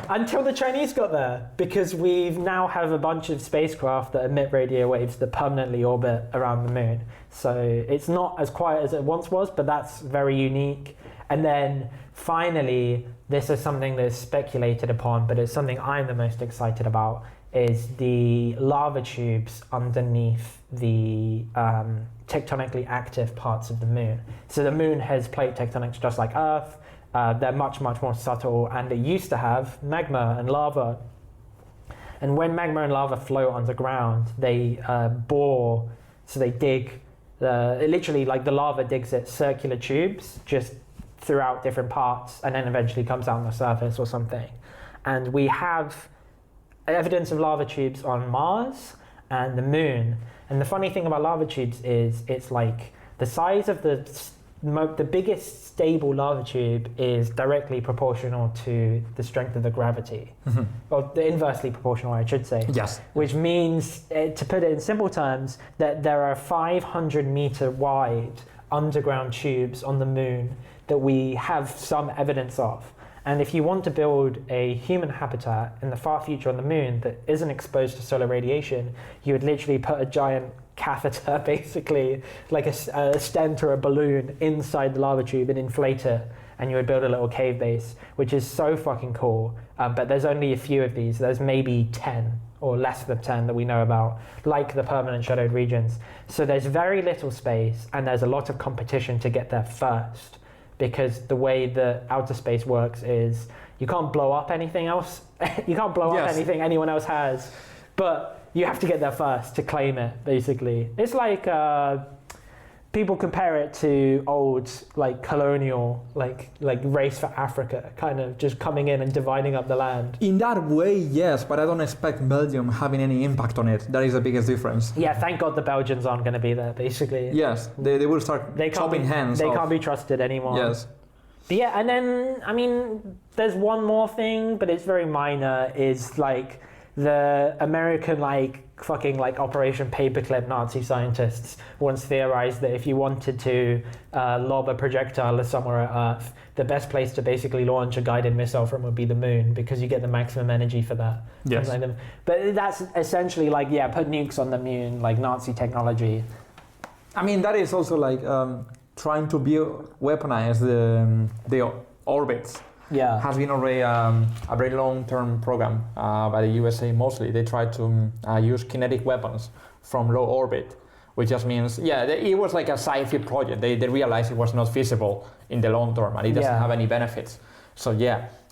S1: until the Chinese got there, because we now have a bunch of spacecraft that emit radio waves that permanently orbit around the moon. So it's not as quiet as it once was, but that's very unique. And then finally, this is something that's speculated upon, but it's something I'm the most excited about, is the lava tubes underneath the tectonically active parts of the moon. So the moon has plate tectonics just like Earth. They're much, much more subtle, and it used to have magma and lava. And when magma and lava flow underground, they bore, so they dig, literally like the lava digs at circular tubes just throughout different parts, and then eventually comes out on the surface or something. And we have evidence of lava tubes on Mars and the moon. And the funny thing about lava tubes is it's like the size of the biggest stable lava tube is directly proportional to the strength of the gravity. Or inversely proportional, I should say.
S2: Yes.
S1: Which means, to put it in simple terms, that there are 500 meter wide underground tubes on the moon that we have some evidence of. And if you want to build a human habitat in the far future on the moon that isn't exposed to solar radiation, you would literally put a giant catheter, basically like a stent or a balloon, inside the lava tube and inflate it, and you would build a little cave base, which is so fucking cool. But there's only a few of these. There's maybe 10 or less than 10 that we know about, like the permanent shadowed regions. So there's very little space, and there's a lot of competition to get there first. Because the way that outer space works is you can't blow up anything else. You can't blow up anything anyone else has, but you have to get there first to claim it, basically. It's like people compare it to old like colonial like race for Africa, kind of just coming in and dividing up the land.
S2: In that way, yes, but I don't expect Belgium having any impact on it. That is the biggest difference.
S1: Yeah, thank God the Belgians aren't going to be there, basically.
S2: Yes, they will start chopping hands
S1: They
S2: off.
S1: can't be trusted anymore.
S2: Yes.
S1: But yeah, and then, I mean, there's one more thing, but it's very minor, is like the American fucking Operation Paperclip Nazi scientists once theorized that if you wanted to lob a projectile somewhere at Earth, the best place to basically launch a guided missile from would be the moon, because you get the maximum energy for that.
S2: Yes.
S1: But that's essentially put nukes on the moon, like Nazi technology.
S2: I mean, that is also trying to weaponize the orbits.
S1: Yeah.
S2: Has been already a very long-term program by the USA mostly. They try to use kinetic weapons from low orbit, which just means, it was like a sci-fi project. They realized it was not feasible in the long term, and it doesn't have any benefits. So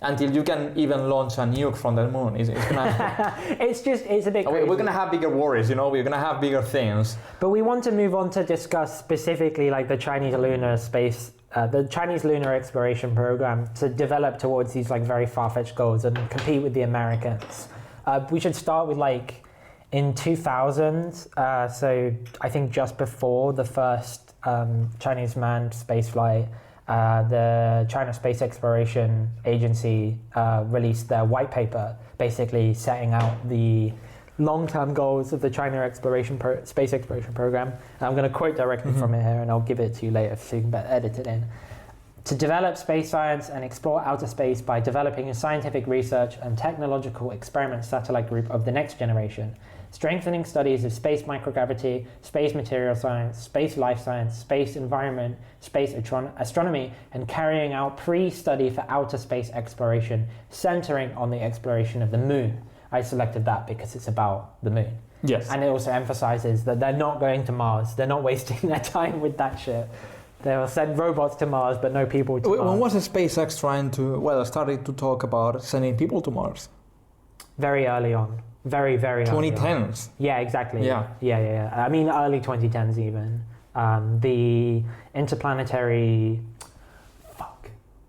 S2: until you can even launch a nuke from the moon, it's gonna...
S1: it's a bit crazy.
S2: We're gonna have bigger worries, we're gonna have bigger things.
S1: But we want to move on to discuss specifically the Chinese lunar space, the Chinese lunar exploration program, to develop towards these very far-fetched goals and compete with the Americans. We should start with in 2000, so I think just before the first Chinese manned spaceflight, the China Space Exploration Agency released their white paper, basically setting out the long-term goals of the China Space Exploration Program. And I'm going to quote directly from it here, and I'll give it to you later so you can edit it in. to develop space science and explore outer space by developing a scientific research and technological experiment satellite group of the next generation, strengthening studies of space microgravity, space material science, space life science, space environment, space astronomy, and carrying out pre-study for outer space exploration, centering on the exploration of the moon. I selected that because it's about the moon.
S2: Yes.
S1: And it also emphasizes that they're not going to Mars. They're not wasting their time with that shit. They'll send robots to Mars, but no people to Mars.
S2: When was SpaceX started to talk about sending people to Mars?
S1: Very early on. Very, very early
S2: 2010s.
S1: Yeah, exactly.
S2: Yeah.
S1: I mean, early 2010s even. The interplanetary...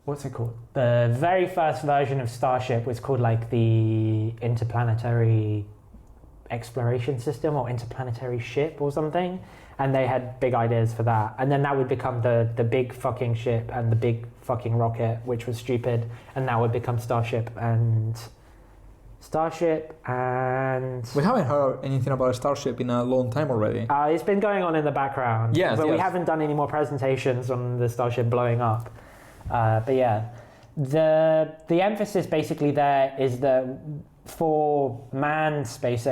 S1: What's it called? The very first version of Starship was called like the Interplanetary Exploration System or Interplanetary Ship or something. And they had big ideas for that. And then that would become the big fucking ship and the big fucking rocket, which was stupid. And that would become Starship and... We
S2: haven't heard anything about Starship in a long time already.
S1: It's been going on in the background.
S2: Yes,
S1: but we haven't done any more presentations on the Starship blowing up. But yeah, the emphasis basically there is that for manned space...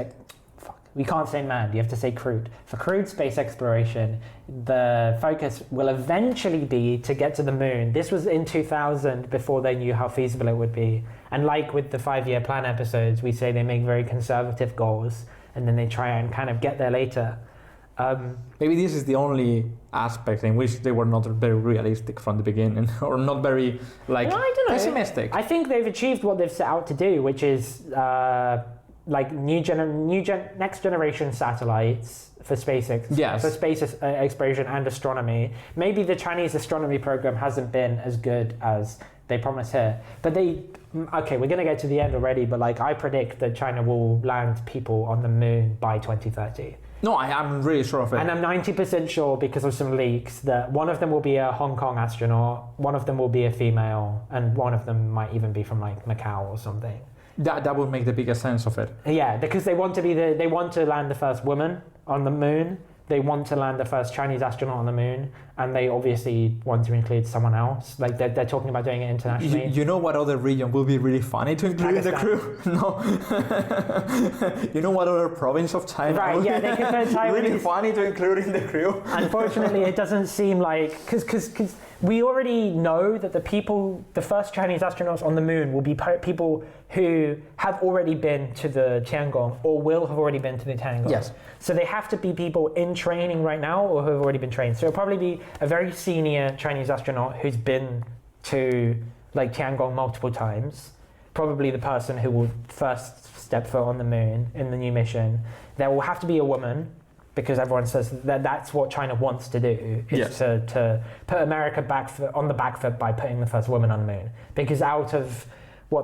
S1: We can't say manned, you have to say crewed. For crewed space exploration, the focus will eventually be to get to the moon. This was in 2000 before they knew how feasible it would be. And like with the 5-year plan episodes, we say they make very conservative goals and then they try and kind of get there later.
S2: Maybe this is the only aspect in which they were not very realistic from the beginning or not very pessimistic.
S1: I think they've achieved what they've set out to do, which is... next generation satellites for space exploration and astronomy. Maybe the Chinese astronomy program hasn't been as good as they promise here, but we're going to get to the end already, but I predict that China will land people on the moon by 2030.
S2: No, I'm really sure of it.
S1: And I'm 90% sure because of some leaks that one of them will be a Hong Kong astronaut, one of them will be a female, and one of them might even be from Macau or something.
S2: That would make the biggest sense of it.
S1: Yeah, because they want to land the first woman on the moon. They want to land the first Chinese astronaut on the moon, and they obviously want to include someone else. They're talking about doing it internationally.
S2: You know what other region will be really funny to include in the crew? No. You know what other province of China?
S1: Right. Yeah, they could put Taiwan.
S2: Really funny to include in the crew.
S1: Unfortunately, it doesn't seem like because we already know that the first Chinese astronauts on the moon will be people who have already been to the Tiangong or will have already been to the Tiangong.
S2: Yes.
S1: So they have to be people in training right now or who have already been trained. So it'll probably be a very senior Chinese astronaut who's been to Tiangong multiple times. Probably the person who will first step foot on the moon in the new mission. There will have to be a woman, because everyone says that that's what China wants to do, is to put America on the back foot by putting the first woman on the moon. Because out of,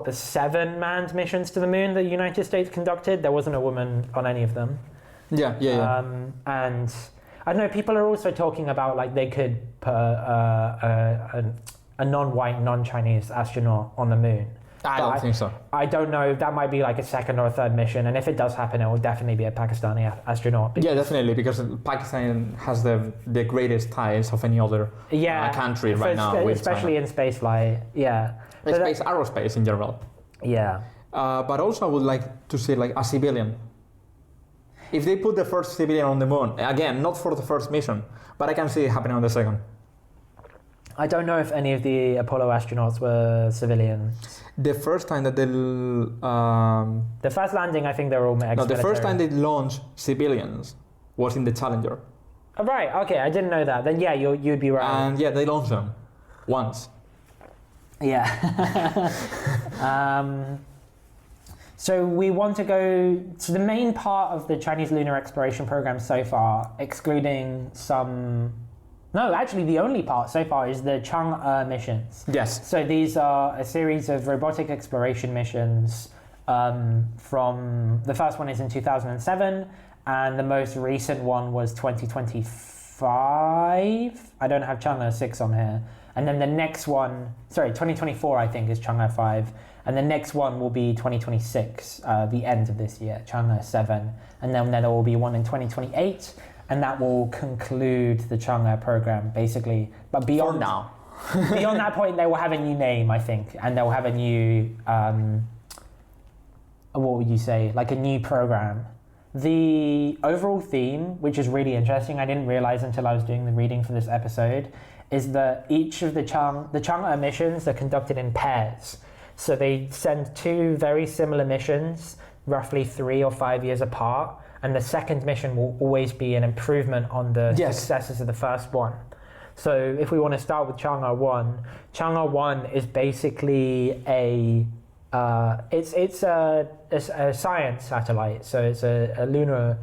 S1: the 7 manned missions to the moon the United States conducted, there wasn't a woman on any of them.
S2: Yeah.
S1: And I don't know, people are also talking about they could put a non-white, non-Chinese astronaut on the moon.
S2: I don't think so.
S1: I don't know. That might be a second or a third mission, and if it does happen, it will definitely be a Pakistani astronaut.
S2: Yeah, definitely, because Pakistan has the greatest ties of any other country right now.
S1: Especially in spaceflight. Yeah.
S2: Aerospace in general.
S1: Yeah.
S2: But also, I would like to see a civilian. If they put the first civilian on the moon, again, not for the first mission, but I can see it happening on the second.
S1: I don't know if any of the Apollo astronauts were civilians.
S2: The first time that
S1: the first landing, I think they were all ex-military.
S2: No, the first time they launched civilians was in the Challenger.
S1: Oh, right, okay, I didn't know that. Then yeah, you'd be right.
S2: And yeah, they launched them once.
S1: Yeah. So we want to go to the main part of the Chinese lunar exploration program so far, excluding some... No, actually the only part so far is the Chang'e missions.
S2: Yes.
S1: So these are a series of robotic exploration missions from... The first one is in 2007, and the most recent one was 2025. I don't have Chang'e 6 on here. And then the next one, 2024 I think is Chang'e 5. And the next one will be 2026, the end of this year, Chang'e 7. And then there will be one in 2028. And that will conclude the Chang'e program, basically. But beyond Beyond that point, they will have a new name, I think, and they'll have a new, what would you say, like a new program. The overall theme, which is really interesting, I didn't realize until I was doing the reading for this episode, is that each of the Chang'e missions are conducted in pairs. So they send 2 very similar missions, roughly 3 or 5 years apart, and the second mission will always be an improvement on the successes of the first one. So if we want to start with Chang'e 1 is basically it's a science satellite. So it's a lunar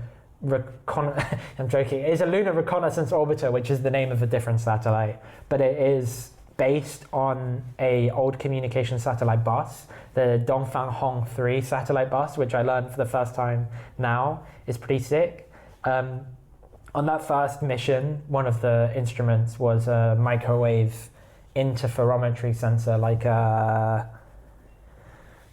S1: I'm joking. It's a lunar reconnaissance orbiter, which is the name of a different satellite, but it is based on a old communication satellite bus, the Dongfang Hong 3 satellite bus, which I learned for the first time now. Is pretty sick. On that first mission, one of the instruments was a microwave interferometry sensor, like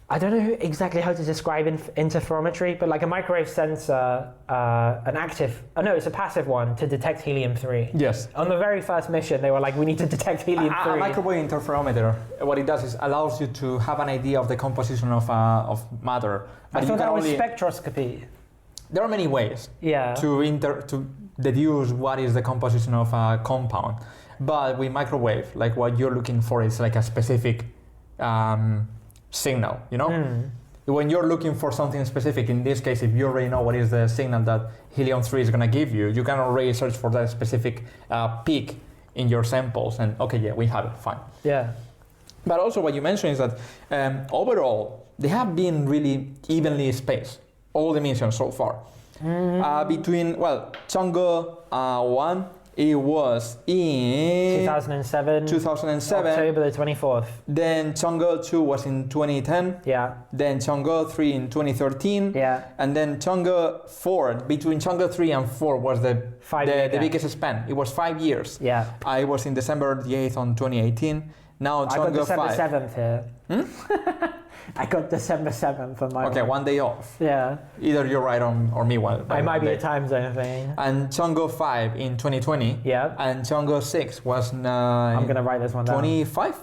S1: I don't know exactly how to describe interferometry, but like a microwave sensor, it's a passive one to detect helium-3.
S2: Yes.
S1: On the very first mission, they were like, we need to detect helium-3.
S2: A microwave interferometer, what it does is allows you to have an idea of the composition of matter.
S1: But I thought that was spectroscopy.
S2: There are many ways to deduce what is the composition of a compound. But with microwave, like what you're looking for is like a specific signal, you know? When you're looking for something specific, in this case, if you already know what is the signal that helium-3 is going to give you, you can already search for that specific peak in your samples, and we have it, fine.
S1: Yeah.
S2: But also what you mentioned is that overall, they have been really evenly spaced, all the missions so far. Between, Chang'e 1, it was in
S1: 2007, October the 24th.
S2: Then Chang'e 2 was in 2010.
S1: Yeah.
S2: Then Chang'e 3 in 2013.
S1: Yeah.
S2: And then Chang'e 4, between Chang'e 3 and 4 was the biggest span. It was 5 years.
S1: Yeah.
S2: I was in December the 8th on 2018. Now Chang'e 5.
S1: I got December 7th here. I got December 7th on my
S2: one day off.
S1: Yeah.
S2: Either you're right or me one.
S1: I might be a time zone thing.
S2: And Chang'e 5 in 2020.
S1: Yeah.
S2: And Chang'e 6 was
S1: I'm going to write this one down.
S2: 25?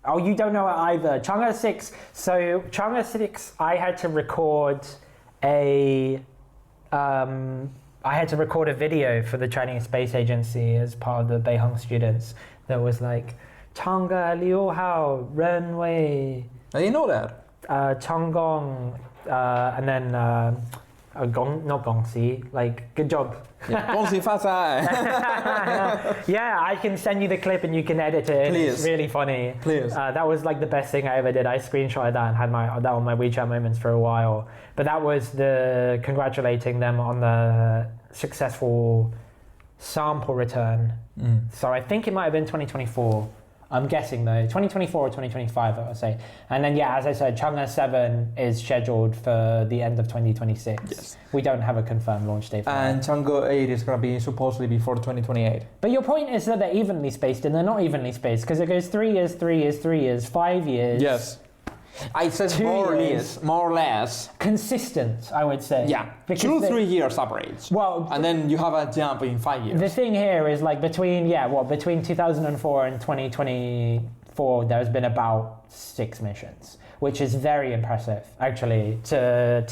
S1: Oh, you don't know it either. Chang'e 6. So Chang'e 6, I had to record a video for the Chinese Space Agency as part of the Beihang students that was like Chang'e Liu Hao Ren Wei.
S2: I didn't know that.
S1: Changgong, and then not Gongxi, like good job.
S2: Gongxi Fasai.
S1: Yeah, I can send you the clip and you can edit it.
S2: Please.
S1: It's really funny.
S2: Please.
S1: That was like the best thing I ever did. I screenshotted that and had that on my WeChat moments for a while. But that was the congratulating them on the successful sample return. So I think it might have been 2024. I'm guessing though, 2024 or 2025, I would say. And then, as I said, Chang'e 7 is scheduled for the end of 2026.
S2: Yes.
S1: We don't have a confirmed launch date for
S2: and
S1: that.
S2: Chang'e 8 is going to be supposedly before 2028.
S1: But your point is that they're evenly spaced, and they're not evenly spaced, because it goes 3 years, 3 years, 3 years, 5 years.
S2: Yes. I said
S1: 2 years.
S2: more or less.
S1: Consistent, I would say.
S2: Yeah,
S1: Because
S2: 2-3 years average.
S1: Well,
S2: and then you have a jump in 5 years.
S1: the thing here is like between 2004 and 2024, there's been about 6 missions, which is very impressive, actually, to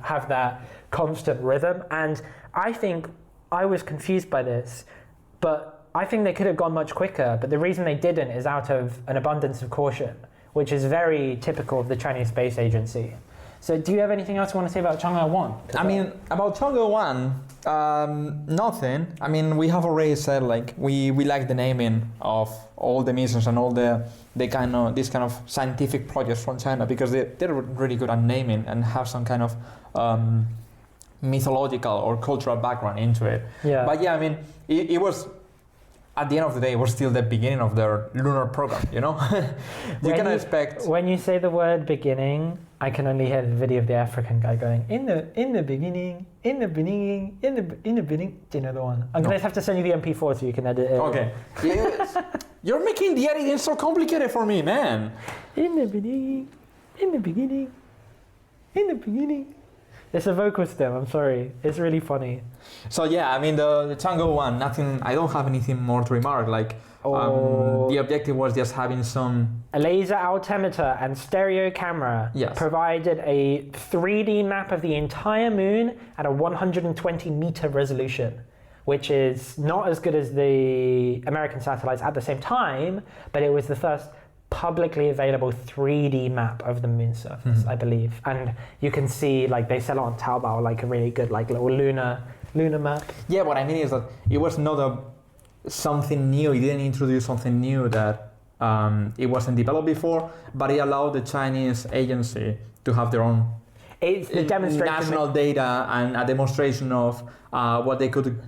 S1: have that constant rhythm. And I think I was confused by this, but I think they could have gone much quicker. But the reason they didn't is out of an abundance of caution, which is very typical of the Chinese Space Agency. So do you have anything else you want to say about Chang'e 1?
S2: I mean, about Chang'e 1, nothing. I mean, we have already said, like, we like the naming of all the missions and all this kind of scientific projects from China, because they're really good at naming and have some kind of mythological or cultural background into it.
S1: Yeah.
S2: But I mean, it was... At the end of the day, it was still the beginning of their lunar program, you know? You can expect...
S1: When you say the word beginning, I can only hear the video of the African guy going, in the beginning. Do you know the one? I'm going to have to send you the MP4 so you can edit it.
S2: Okay. You're making the editing so complicated for me, man.
S1: In the beginning. It's a vocal stem. I'm sorry. It's really funny.
S2: So yeah, I mean the Chang'e one. Nothing. I don't have anything more to remark. Like the objective was just having some.
S1: A laser altimeter and stereo camera provided a 3D map of the entire moon at a 120 meter resolution, which is not as good as the American satellites at the same time, but it was the first publicly available 3D map of the moon's surface, I believe. And you can see, like, they sell it on Taobao, like a really good, like, little lunar map.
S2: Yeah, what I mean is that it was not something new. It didn't introduce something new that it wasn't developed before, but it allowed the Chinese agency to have their own national data and a demonstration of what they could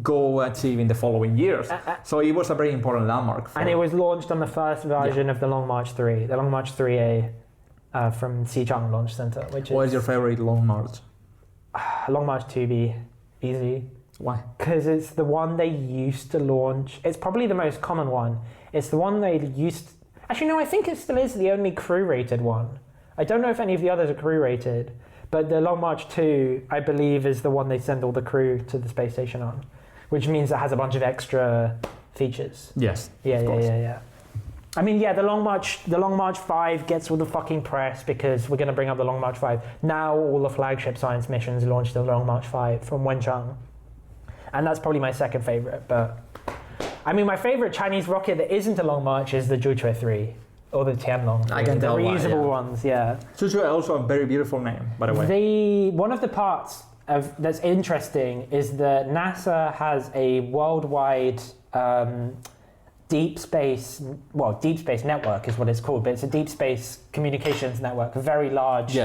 S2: go achieve in the following years. So it was a very important landmark.
S1: And it was launched on the first version of the Long March 3, the Long March 3A from Xichang Launch Center.
S2: What is your favorite Long March?
S1: Long March 2B, easy.
S2: Why?
S1: Because it's the one they used to launch. It's probably the most common one. It's the one they used... Actually, no, I think it still is the only crew-rated one. I don't know if any of the others are crew-rated, but the Long March 2, I believe, is the one they send all the crew to the space station on, which means it has a bunch of extra features.
S2: Yes.
S1: Yeah. I mean, yeah, the Long March 5 gets all the fucking press because we're going to bring up the Long March 5. Now all the flagship science missions launch the Long March 5 from Wenchang. And that's probably my second favorite, but... I mean, my favorite Chinese rocket that isn't a Long March is the Zhuque 3, or the Tianlong.
S2: I can tell why,
S1: the reusable ones, yeah.
S2: Zhuque also a very beautiful name, by the way.
S1: One of the parts that's interesting is that NASA has a worldwide deep space network is what it's called, but it's a deep space communications network, very large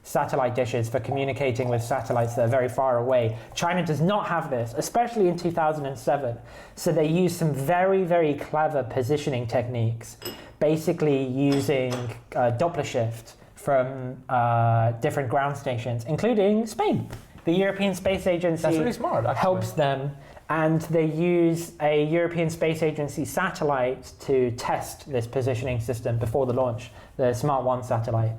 S1: satellite dishes for communicating with satellites that are very far away. China does not have this, especially in 2007. So they use some very, very clever positioning techniques, basically using Doppler shift from different ground stations, including Spain. The European Space Agency
S2: That's really smart, actually.
S1: helps them, and they use a European Space Agency satellite to test this positioning system before the launch, the Smart 1 satellite.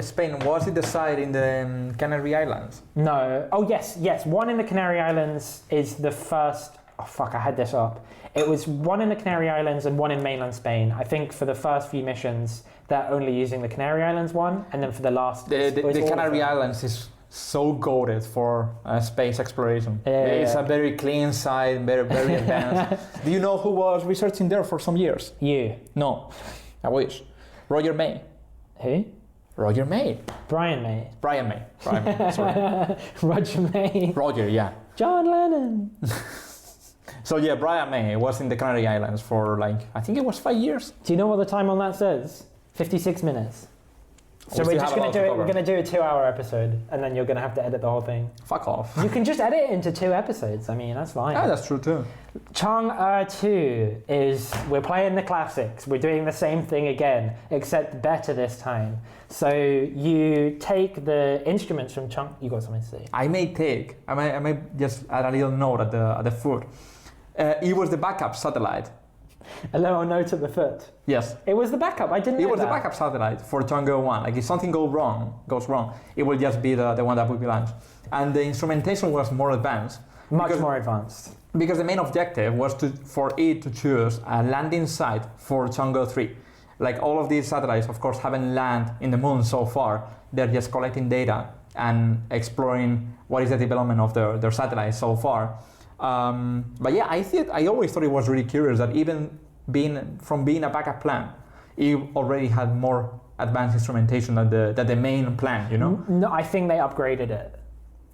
S2: Spain, was it the site in the Canary Islands?
S1: No. Oh, yes. One in the Canary Islands is the first... Oh, fuck, I had this up. It was one in the Canary Islands and one in mainland Spain. I think for the first few missions, they're only using the Canary Islands one, and then for the last...
S2: The Canary Islands is so goated for space exploration. It's a very clean site, very, very advanced. Do you know who was researching there for some years?
S1: You.
S2: No, I wish. Roger May.
S1: Who?
S2: Roger May.
S1: Brian May.
S2: Sorry.
S1: Roger May.
S2: Roger, yeah.
S1: John Lennon.
S2: So yeah, Brian May was in the Canary Islands for I think it was 5 years.
S1: Do you know what the time on that says? 56 minutes. So we're just going to do it. We're going to do a 2-hour episode, and then you're going to have to edit the whole thing.
S2: Fuck off.
S1: You can just edit it into 2 episodes. I mean, that's fine.
S2: Yeah, that's true too.
S1: Chang'e 2 is, we're playing the classics. We're doing the same thing again, except better this time. So you take the instruments from Chang'e. You got something to say?
S2: I may just add a little note at the foot. It was the backup satellite.
S1: A little note at the foot.
S2: Yes.
S1: It was the backup. I didn't know
S2: It was the backup satellite for Chang'e 1. Like if something goes wrong, it will just be the one that will be launched. And the instrumentation was more advanced.
S1: Much more advanced.
S2: Because the main objective was for it to choose a landing site for Chang'e 3. Like all of these satellites, of course, haven't landed in the moon so far. They're just collecting data and exploring what is the development of their satellites so far. But yeah, I always thought it was really curious that even being a backup plan, it already had more advanced instrumentation than the main plan, you know?
S1: No, I think they upgraded it.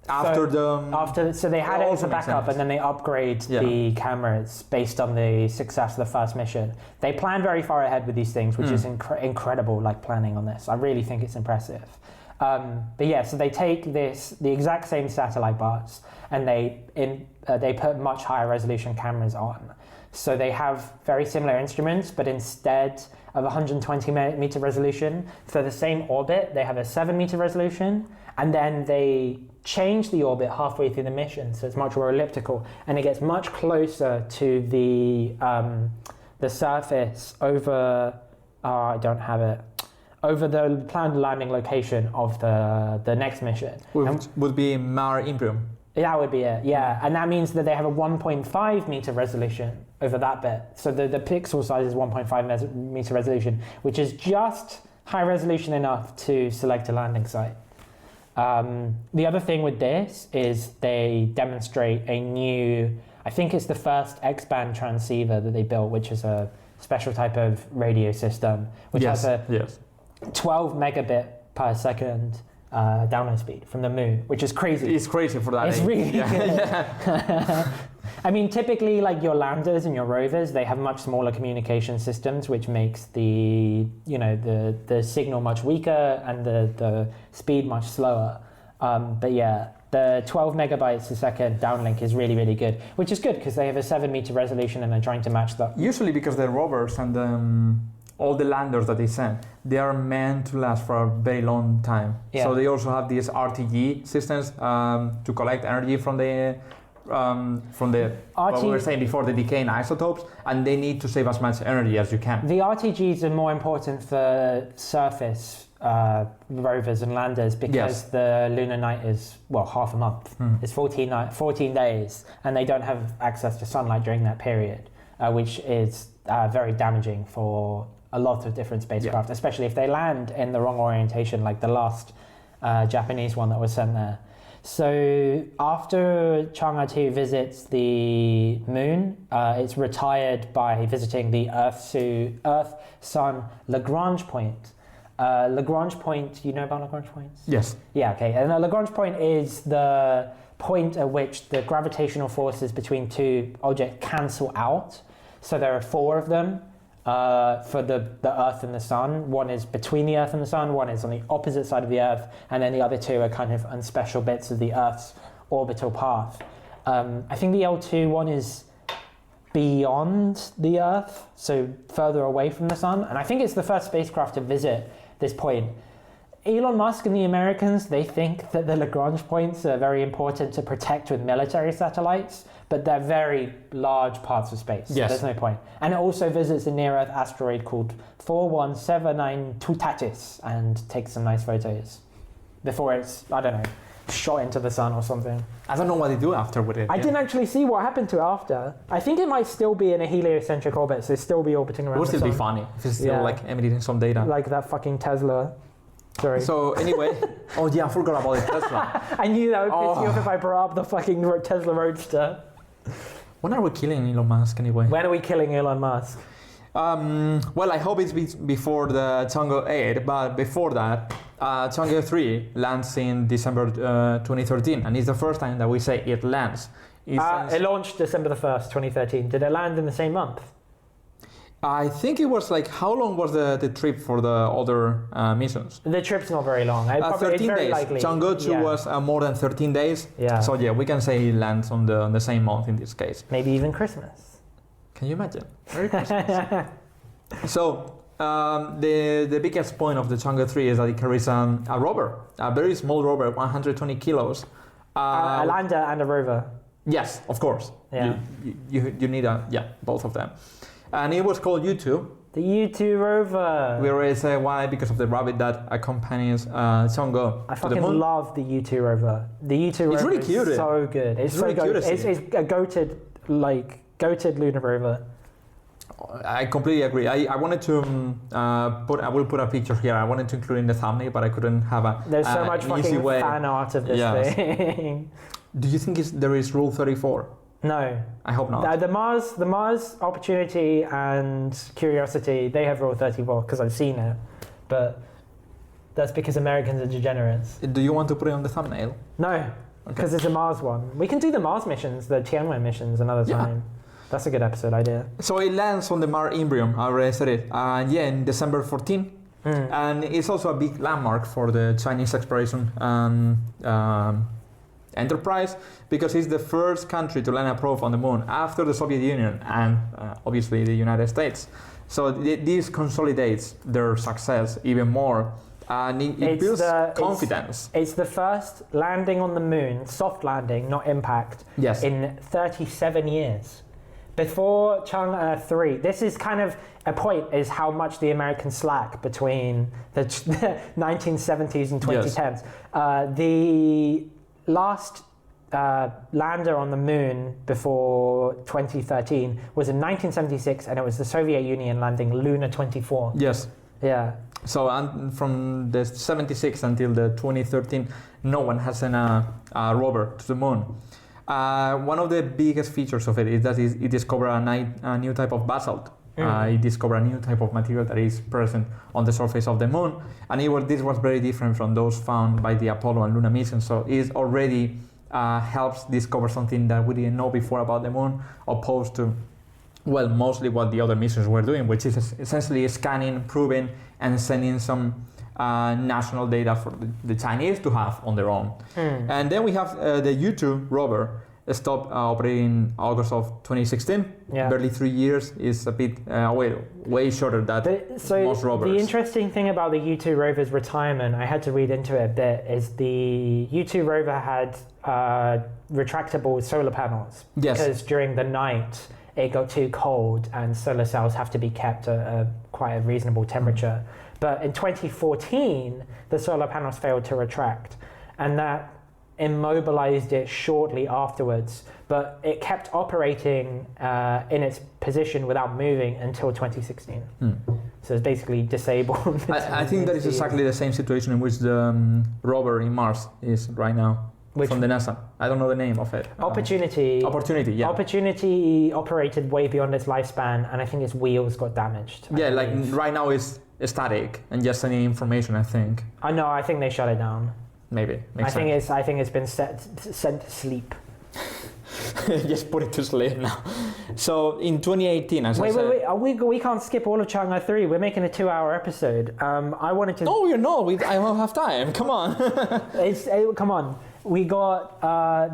S1: So they had it as a backup, and then they upgrade the cameras based on the success of the first mission. They plan very far ahead with these things, which is incredible, like planning on this. I really think it's impressive. But yeah, so they take the exact same satellite parts, and they put much higher resolution cameras on. So they have very similar instruments, but instead of 120 meter resolution, for the same orbit, they have a 7 meter resolution, and then they change the orbit halfway through the mission, so it's much more elliptical, and it gets much closer to the surface over, I don't have it, over the planned landing location of the next mission.
S2: Which would be Mare Imbrium.
S1: That would be it, yeah. And that means that they have a 1.5 meter resolution over that bit. So the pixel size is 1.5 meter resolution, which is just high resolution enough to select a landing site. The other thing with this is they demonstrate a new, I think it's the first X-band transceiver that they built, which is a special type of radio system, which has a 12 megabit per second download speed from the moon, which is crazy.
S2: It's crazy for that.
S1: It's really good. I mean, typically, like your landers and your rovers, they have much smaller communication systems, which makes the signal much weaker and the speed much slower. But yeah, the 12 megabytes a second downlink is really, really good, which is good because they have a 7 meter resolution and they're trying to match that.
S2: Usually because the rovers and all the landers that they send, they are meant to last for a very long time. Yeah. So they also have these RTG systems to collect energy from the what we were saying before, the decaying isotopes, and they need to save as much energy as you can.
S1: The RTGs are more important for surface rovers and landers because the lunar night is, half a month. It's 14 days, and they don't have access to sunlight during that period, which is very damaging for a lot of different spacecraft, especially if they land in the wrong orientation, like the last Japanese one that was sent there. So after Chang'e 2 visits the moon, it's retired by visiting the Earth-Sun Lagrange point. Lagrange point, you know about Lagrange points?
S2: Yes.
S1: Yeah, okay. And a Lagrange point is the point at which the gravitational forces between two objects cancel out. So there are 4 of them for the Earth and the Sun. One is between the Earth and the Sun, one is on the opposite side of the Earth, and then the other 2 are kind of on special bits of the Earth's orbital path. I think the L2 one is beyond the Earth, so further away from the Sun, and I think it's the first spacecraft to visit this point. Elon Musk and the Americans, they think that the Lagrange points are very important to protect with military satellites, but they're very large parts of space. So there's no point. And it also visits a near-Earth asteroid called 4179 Tutatis and takes some nice photos before it's, I don't know, shot into the sun or something.
S2: I don't know what they do after with it.
S1: I didn't actually see what happened to it after. I think it might still be in a heliocentric orbit, so still be orbiting around the sun.
S2: It would still be funny if it's still emitting some data.
S1: Like that fucking Tesla. Sorry.
S2: So anyway, I forgot about the Tesla.
S1: I knew that would piss you off if I brought up the fucking Tesla Roadster.
S2: When are we killing Elon Musk anyway?
S1: When are we killing Elon Musk?
S2: Well, I hope it's before the Chang'e 8, but before that, Chang'e 3 lands in December 2013, and it's the first time that we say it lands.
S1: It launched December the 1st, 2013. Did it land in the same month?
S2: I think it was like, how long was the trip for the other missions?
S1: The trip's not very long.
S2: 13 days.
S1: Likely.
S2: Chang'e 2 was more than 13 days.
S1: Yeah.
S2: So we can say it lands on the same month in this case.
S1: Maybe even Christmas.
S2: Can you imagine? Merry Christmas. So the biggest point of the Chang'e 3 is that it carries a rover, a very small rover, 120 kilos.
S1: A lander and a rover.
S2: Yes, of course.
S1: Yeah.
S2: You need both of them. And it was called U2.
S1: The U2 rover.
S2: We already say why, because of the rabbit that accompanies Chang'e.
S1: I fucking love the U2 rover. The U2 rover
S2: really cute,
S1: is so good. It's so
S2: really
S1: good.
S2: cute.
S1: It's a goated lunar rover.
S2: I completely agree. I wanted to I will put a picture here. I wanted to include in the thumbnail, but I couldn't have a
S1: There's so much fucking fan art of this thing.
S2: Do you think there is Rule 34?
S1: No.
S2: I hope not.
S1: The Mars Opportunity and Curiosity, they have Rule 34 because I've seen it. But that's because Americans are degenerates.
S2: Do you want to put it on the thumbnail?
S1: No, because it's a Mars one. We can do the Mars missions, the Tianwen missions another time. That's a good episode idea.
S2: So it lands on the Mare Imbrium, I already said it. In December 14. And it's also a big landmark for the Chinese exploration enterprise, because it's the first country to land a probe on the moon after the Soviet Union and obviously the United States. So this consolidates their success even more, and it builds confidence.
S1: It's the first landing on the moon, soft landing, not impact, in 37 years. Before Chang'e 3, this is kind of a point, is how much the Americans slack between the 1970s and 2010s.
S2: Yes.
S1: The last lander on the moon before 2013 was in 1976, and it was the Soviet Union landing Lunar 24.
S2: Yes.
S1: Yeah.
S2: So from the 76 until the 2013, no one has sent a rover to the moon. One of the biggest features of it is that it discovered a new type of basalt. It discovered a new type of material that is present on the surface of the moon, and this was very different from those found by the Apollo and Luna missions. So it already helps discover something that we didn't know before about the moon, opposed to, well, mostly what the other missions were doing, which is essentially scanning, proving, and sending some national data for the Chinese to have on their own. And then we have the U2 rover stopped operating August of 2016. Barely 3 years is a bit way shorter than most rovers.
S1: The interesting thing about the U2 rover's retirement, I had to read into it a bit, is the U2 rover had retractable solar panels.
S2: Yes.
S1: Because during the night it got too cold and solar cells have to be kept at quite a reasonable temperature. But in 2014, the solar panels failed to retract, and that immobilized it shortly afterwards. But it kept operating in its position without moving until 2016. So it's basically disabled.
S2: I think that is exactly the same situation in which the rover in Mars is right now. From the NASA. I don't know the name of it.
S1: Opportunity, yeah. Opportunity operated way beyond its lifespan, and I think its wheels got damaged.
S2: Right now it's static and just sending information, I think.
S1: I think they shut it down.
S2: Maybe.
S1: I think it's been sent to sleep.
S2: Just put it to sleep now. So in 2018, as I said...
S1: Wait. We can't skip all of Chang'e 3. We're making a 2-hour episode. I wanted to...
S2: No, you're not. I don't have time. Come on.
S1: Come on. We got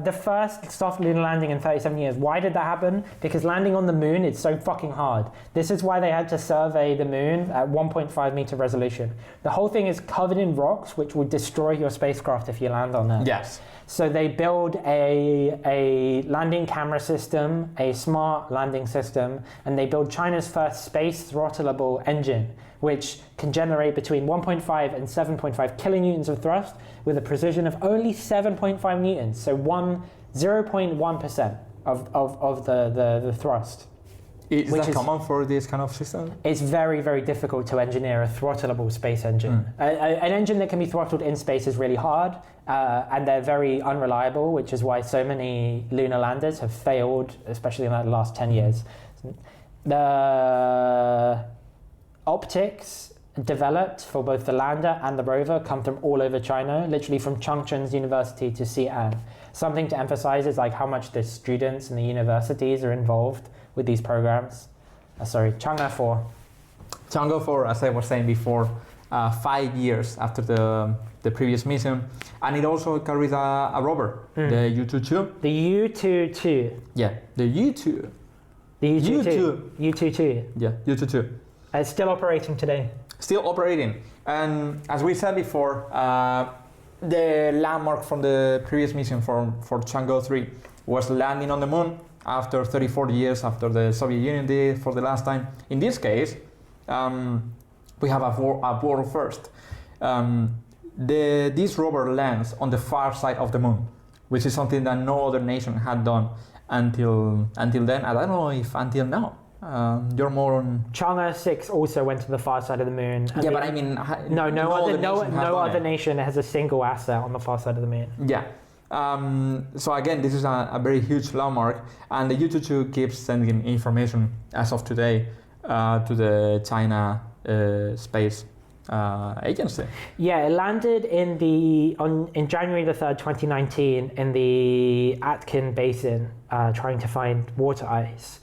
S1: the first soft lunar landing in 37 years. Why did that happen? Because landing on the moon is so fucking hard. This is why they had to survey the moon at 1.5 meter resolution. The whole thing is covered in rocks, which would destroy your spacecraft if you land on it.
S2: Yes.
S1: So they build a landing camera system, a smart landing system, and they build China's first space throttleable engine, which can generate between 1.5 and 7.5 kilonewtons of thrust with a precision of only 7.5 newtons, so 0.1% of the thrust.
S2: Is that common for this kind of system?
S1: It's very, very difficult to engineer a throttleable space engine. An engine that can be throttled in space is really hard, and they're very unreliable, which is why so many lunar landers have failed, especially in the last 10 years. The optics developed for both the lander and the rover come from all over China, literally from Chongqing University to Xi'an. Something to emphasize is like how much the students and the universities are involved with these programs. Chang'e 4.
S2: Chang'e 4, as I was saying before, 5 years after the previous mission, and it also carries a rover, the U-22.
S1: The U-22.
S2: Yeah, the U-2.
S1: The U-22. U-22.
S2: Yeah, U-22.
S1: It's still operating today.
S2: Still operating, and as we said before, the landmark from the previous mission for Chang'e 3 was landing on the moon after 34 years after the Soviet Union did for the last time. In this case, we have a world first. This rover lands on the far side of the moon, which is something that no other nation had done until then. I don't know if until now. You're more on...
S1: Chang'e 6 also went to the far side of the moon.
S2: Yeah, but I mean...
S1: No other nation has a single asset on the far side of the moon.
S2: Yeah. So again, this is a very huge landmark, and the U-22 keeps sending information as of today to the China Space Agency.
S1: Yeah, it landed in January the 3rd, 2019 in the Atkin Basin, trying to find water ice.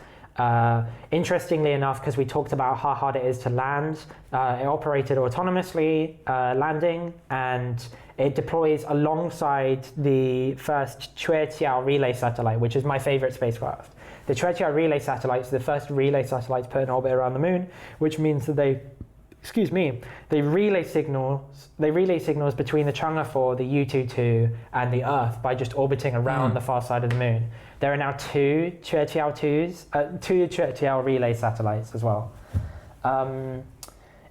S1: Interestingly enough, because we talked about how hard it is to land, it operated autonomously landing, and it deploys alongside the first Chang'e relay satellite, which is my favorite spacecraft. The Chang'e relay satellites are the first relay satellites put in orbit around the moon, which means that they they relay signals between the Chang'e 4, the U-22, and the Earth by just orbiting around the far side of the moon. There are now two Chang'e relay satellites as well.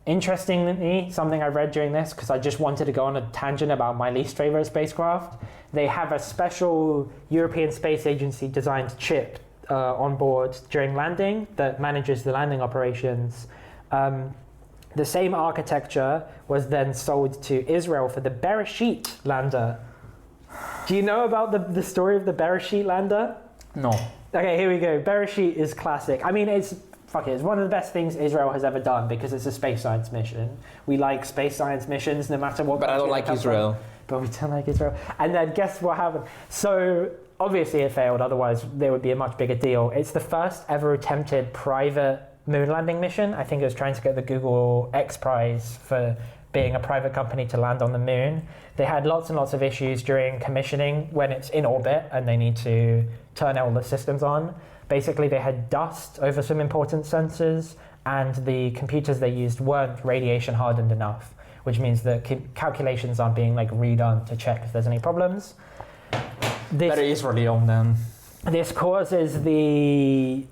S1: Interestingly, something I read during this, because I just wanted to go on a tangent about my least favorite spacecraft, they have a special European Space Agency designed chip on board during landing that manages the landing operations. The same architecture was then sold to Israel for the Bereshit lander. Do you know about the story of the Bereshit lander?
S2: No.
S1: Okay, here we go. Bereshit is classic. I mean, it's one of the best things Israel has ever done because it's a space science mission. We like space science missions no matter what.
S2: But I don't like Israel.
S1: But we don't like Israel. And then guess what happened? So obviously it failed, otherwise there would be a much bigger deal. It's the first ever attempted private moon landing mission. I think it was trying to get the Google X Prize for being a private company to land on the moon. They had lots and lots of issues during commissioning when it's in orbit and they need to turn all the systems on. Basically, they had dust over some important sensors, and the computers they used weren't radiation hardened enough, which means that calculations aren't being redone to check if there's any problems.
S2: Very Israeli on them.
S1: This causes the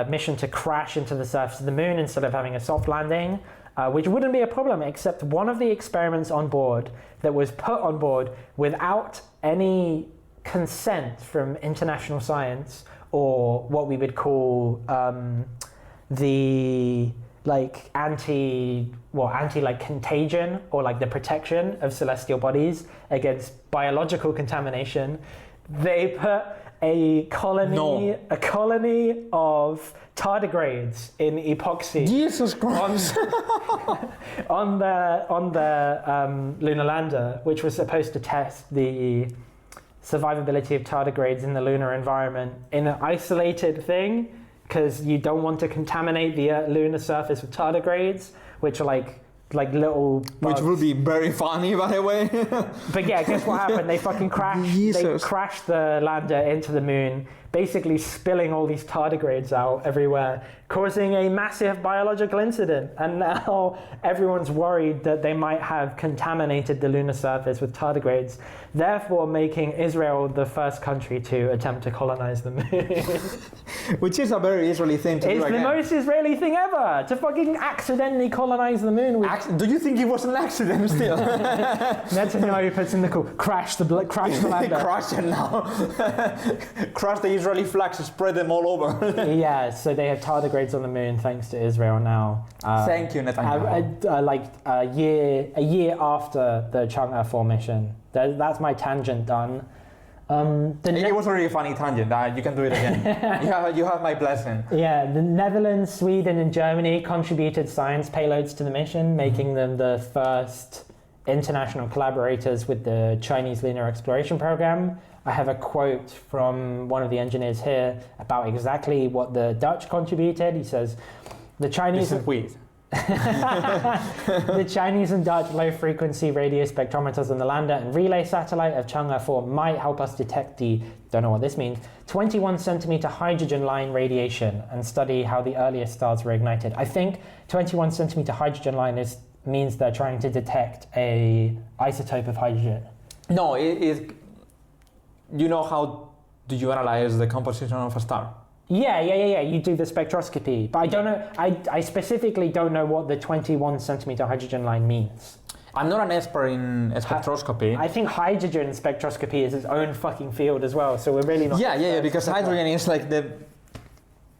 S1: mission to crash into the surface of the moon instead of having a soft landing, which wouldn't be a problem, except one of the experiments on board that was put on board without any consent from international science, or what we would call the anti contagion, or the protection of celestial bodies against biological contamination. They put a colony of tardigrades in epoxy.
S2: Jesus Christ!
S1: on the lunar lander, which was supposed to test the survivability of tardigrades in the lunar environment in an isolated thing, because you don't want to contaminate the lunar surface with tardigrades, which are like little bugs.
S2: Which would be very funny, by the way.
S1: But yeah, guess what happened? They fucking crashed.
S2: Jesus.
S1: They crashed the lander into the moon, basically spilling all these tardigrades out everywhere, causing a massive biological incident. And now everyone's worried that they might have contaminated the lunar surface with tardigrades, therefore making Israel the first country to attempt to colonize the moon.
S2: Which is a very Israeli thing to do.
S1: It's the most Israeli thing ever, to fucking accidentally colonize the moon.
S2: Do you think it was an accident still?
S1: Netanyahu puts in the call, crash the lander.
S2: Crash it now. Crash the Israeli flags, spread them all over.
S1: Yeah, so they have tardigrades on the moon thanks to Israel now.
S2: Thank you, Netanyahu.
S1: A year after the Chang'e 4 mission. That's my tangent done.
S2: It was a really funny tangent. You can do it again. you have my blessing.
S1: Yeah, the Netherlands, Sweden, and Germany contributed science payloads to the mission, making them the first international collaborators with the Chinese lunar exploration program. I have a quote from one of the engineers here about exactly what the Dutch contributed. He says, The Chinese and Dutch low-frequency radio spectrometers on the lander and relay satellite of Chang'e 4 might help us detect the, don't know what this means, 21 centimeter hydrogen line radiation and study how the earliest stars were ignited. I think 21 centimeter hydrogen line means they're trying to detect a isotope of hydrogen.
S2: No, you know how do you analyze the composition of a star?
S1: Yeah. You do the spectroscopy, but I don't know. I specifically don't know what the 21 centimeter hydrogen line means.
S2: I'm not an expert in spectroscopy.
S1: I think hydrogen spectroscopy is its own fucking field as well. So we're really not.
S2: Yeah. Because hydrogen is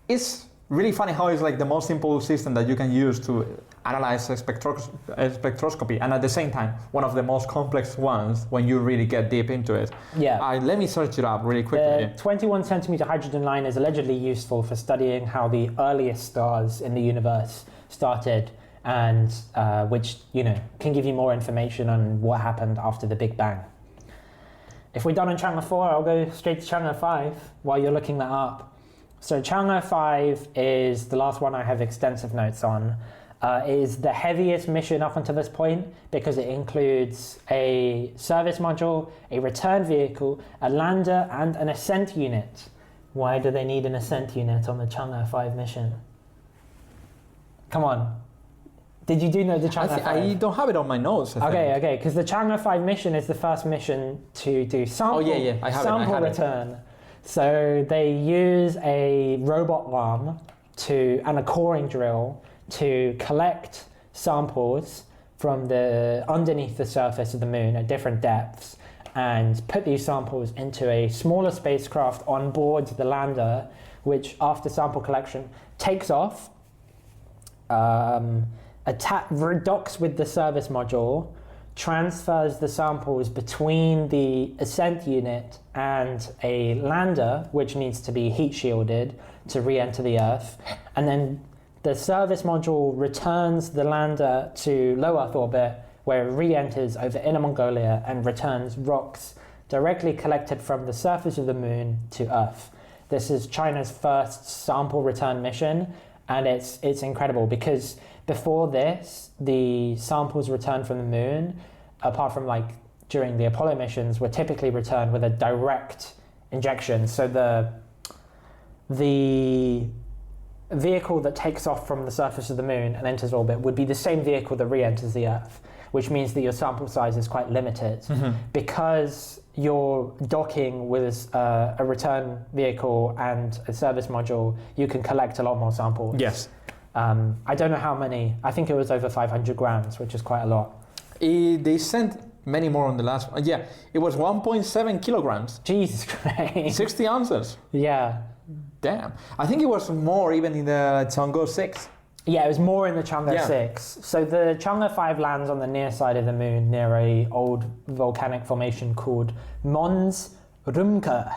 S2: it's really funny how it's the most simple system that you can use to analyze spectroscopy, and at the same time one of the most complex ones when you really get deep into it.
S1: Yeah.
S2: Let me search it up really quickly.
S1: The 21 centimeter hydrogen line is allegedly useful for studying how the earliest stars in the universe started, and which can give you more information on what happened after the Big Bang. If we're done on Chang'e 4, I'll go straight to Chang'e 5 while you're looking that up. So Chang'e 5 is the last one I have extensive notes on. It is the heaviest mission up until this point because it includes a service module, a return vehicle, a lander, and an ascent unit. Why do they need an ascent unit on the Chang'e 5 mission? Come on. Did you do know the Chang'e 5?
S2: I don't have it on my notes.
S1: Okay, because the Chang'e 5 mission is the first mission to do sample return. So they use a robot arm and a coring drill to collect samples from underneath the surface of the moon at different depths and put these samples into a smaller spacecraft on board the lander, which after sample collection takes off, docks with the service module, transfers the samples between the ascent unit and a lander, which needs to be heat shielded to re-enter the Earth, and then the service module returns the lander to low Earth orbit, where it re-enters over Inner Mongolia and returns rocks directly collected from the surface of the moon to Earth. This is China's first sample return mission, and it's incredible because before this, the samples returned from the moon, apart from like during the Apollo missions, were typically returned with a direct injection. So the vehicle that takes off from the surface of the moon and enters orbit would be the same vehicle that re-enters the Earth, which means that your sample size is quite limited. Because you're docking with a return vehicle and a service module, you can collect a lot more samples.
S2: Yes.
S1: I don't know how many. I think it was over 500 grams, which is quite a lot.
S2: They sent many more on the last one. Yeah, it was 1.7 kilograms.
S1: Jesus Christ.
S2: 60 ounces.
S1: Yeah.
S2: Damn. I think it was more even in the Chang'e 6.
S1: Yeah, it was more in the Chang'e 6. So the Chang'e 5 lands on the near side of the moon near a old volcanic formation called Mons Rumke,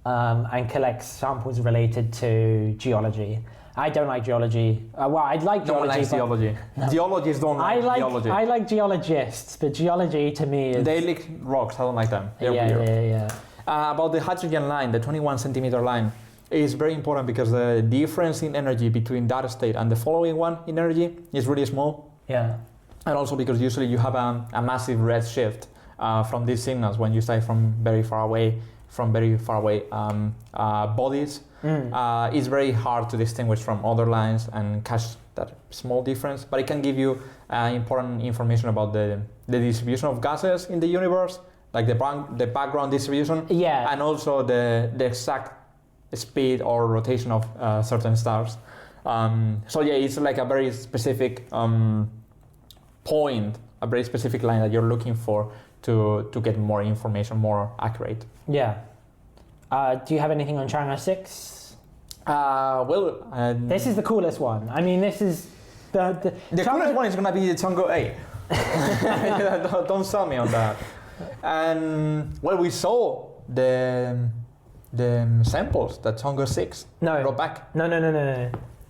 S1: and collects samples related to geology. I don't like geology. I'd like geology.
S2: No one likes geology. No. Geologists don't like geology.
S1: I like geologists, but geology to me is...
S2: They lick rocks, I don't like them. They're weird. About the hydrogen line, the 21 centimeter line, is very important because the difference in energy between that state and the following one in energy is really small.
S1: Yeah.
S2: And also because usually you have a massive red shift from these signals when you start from very far away bodies. It's very hard to distinguish from other lines and catch that small difference, but it can give you important information about the distribution of gases in the universe, like the background distribution, and also the exact speed or rotation of certain stars. So yeah, it's like a very specific point, a very specific line that you're looking for to get more information, more accurate.
S1: Yeah. Do you have anything on Chang'e 6? This is the coolest one. I mean, this is the
S2: coolest one is gonna be the Chang'e 8. Don't sell me on that. And we saw the samples that Chang'e 6 brought back.
S1: No.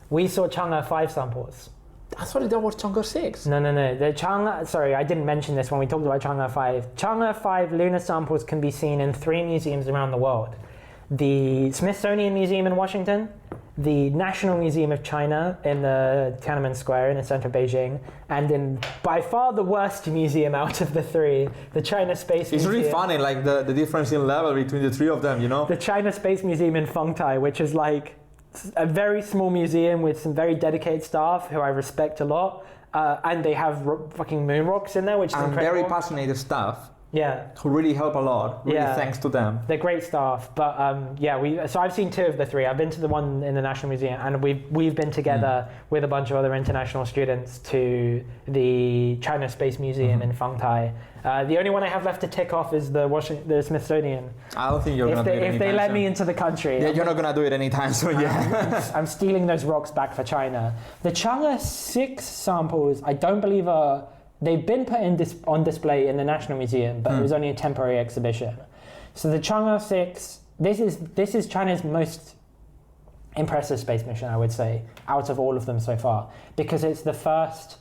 S1: We saw Chang'e 5 samples.
S2: I thought that was Chang'e 6.
S1: No. The Chang'e, sorry, I didn't mention this when we talked about Chang'e 5. Chang'e 5 lunar samples can be seen in 3 museums around the world. The Smithsonian Museum in Washington, the National Museum of China in the Tiananmen Square in the center of Beijing, and in by far the worst museum out of the 3, the China Space Museum.
S2: It's really funny, like the difference in level between the 3 of them, you know?
S1: The China Space Museum in Fengtai, which is like a very small museum with some very dedicated staff who I respect a lot, and they have fucking moon rocks in there, which is incredible.
S2: Very passionate staff.
S1: Yeah.
S2: Who really help a lot. Really thanks to them.
S1: They're great staff. But so I've seen 2 of the 3. I've been to the one in the National Museum, and we've been together with a bunch of other international students to the China Space Museum in Fengtai. The only one I have left to tick off is the Smithsonian.
S2: I don't think you're going to do it anytime soon.
S1: If they let me into the country.
S2: Yeah, you're not going to do it anytime soon,
S1: I'm stealing those rocks back for China. The Chang'e 6 samples, I don't believe they've been put on display in the National Museum, but it was only a temporary exhibition. So the Chang'e 6, this is China's most impressive space mission, I would say, out of all of them so far, because it's the first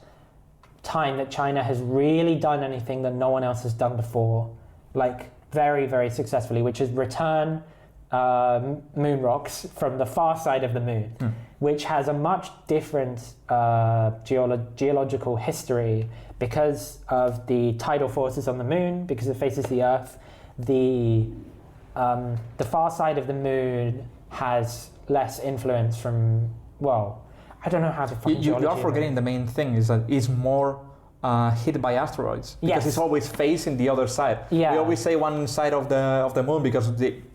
S1: time that China has really done anything that no one else has done before, like very, very successfully, which is return moon rocks from the far side of the moon, which has a much different geological history because of the tidal forces on the moon, because it faces the Earth. The far side of the moon has less influence from, I don't know how to fucking
S2: You are forgetting the main thing is that it's more hit by asteroids because it's always facing the other side.
S1: Yeah.
S2: We always say one side of the moon because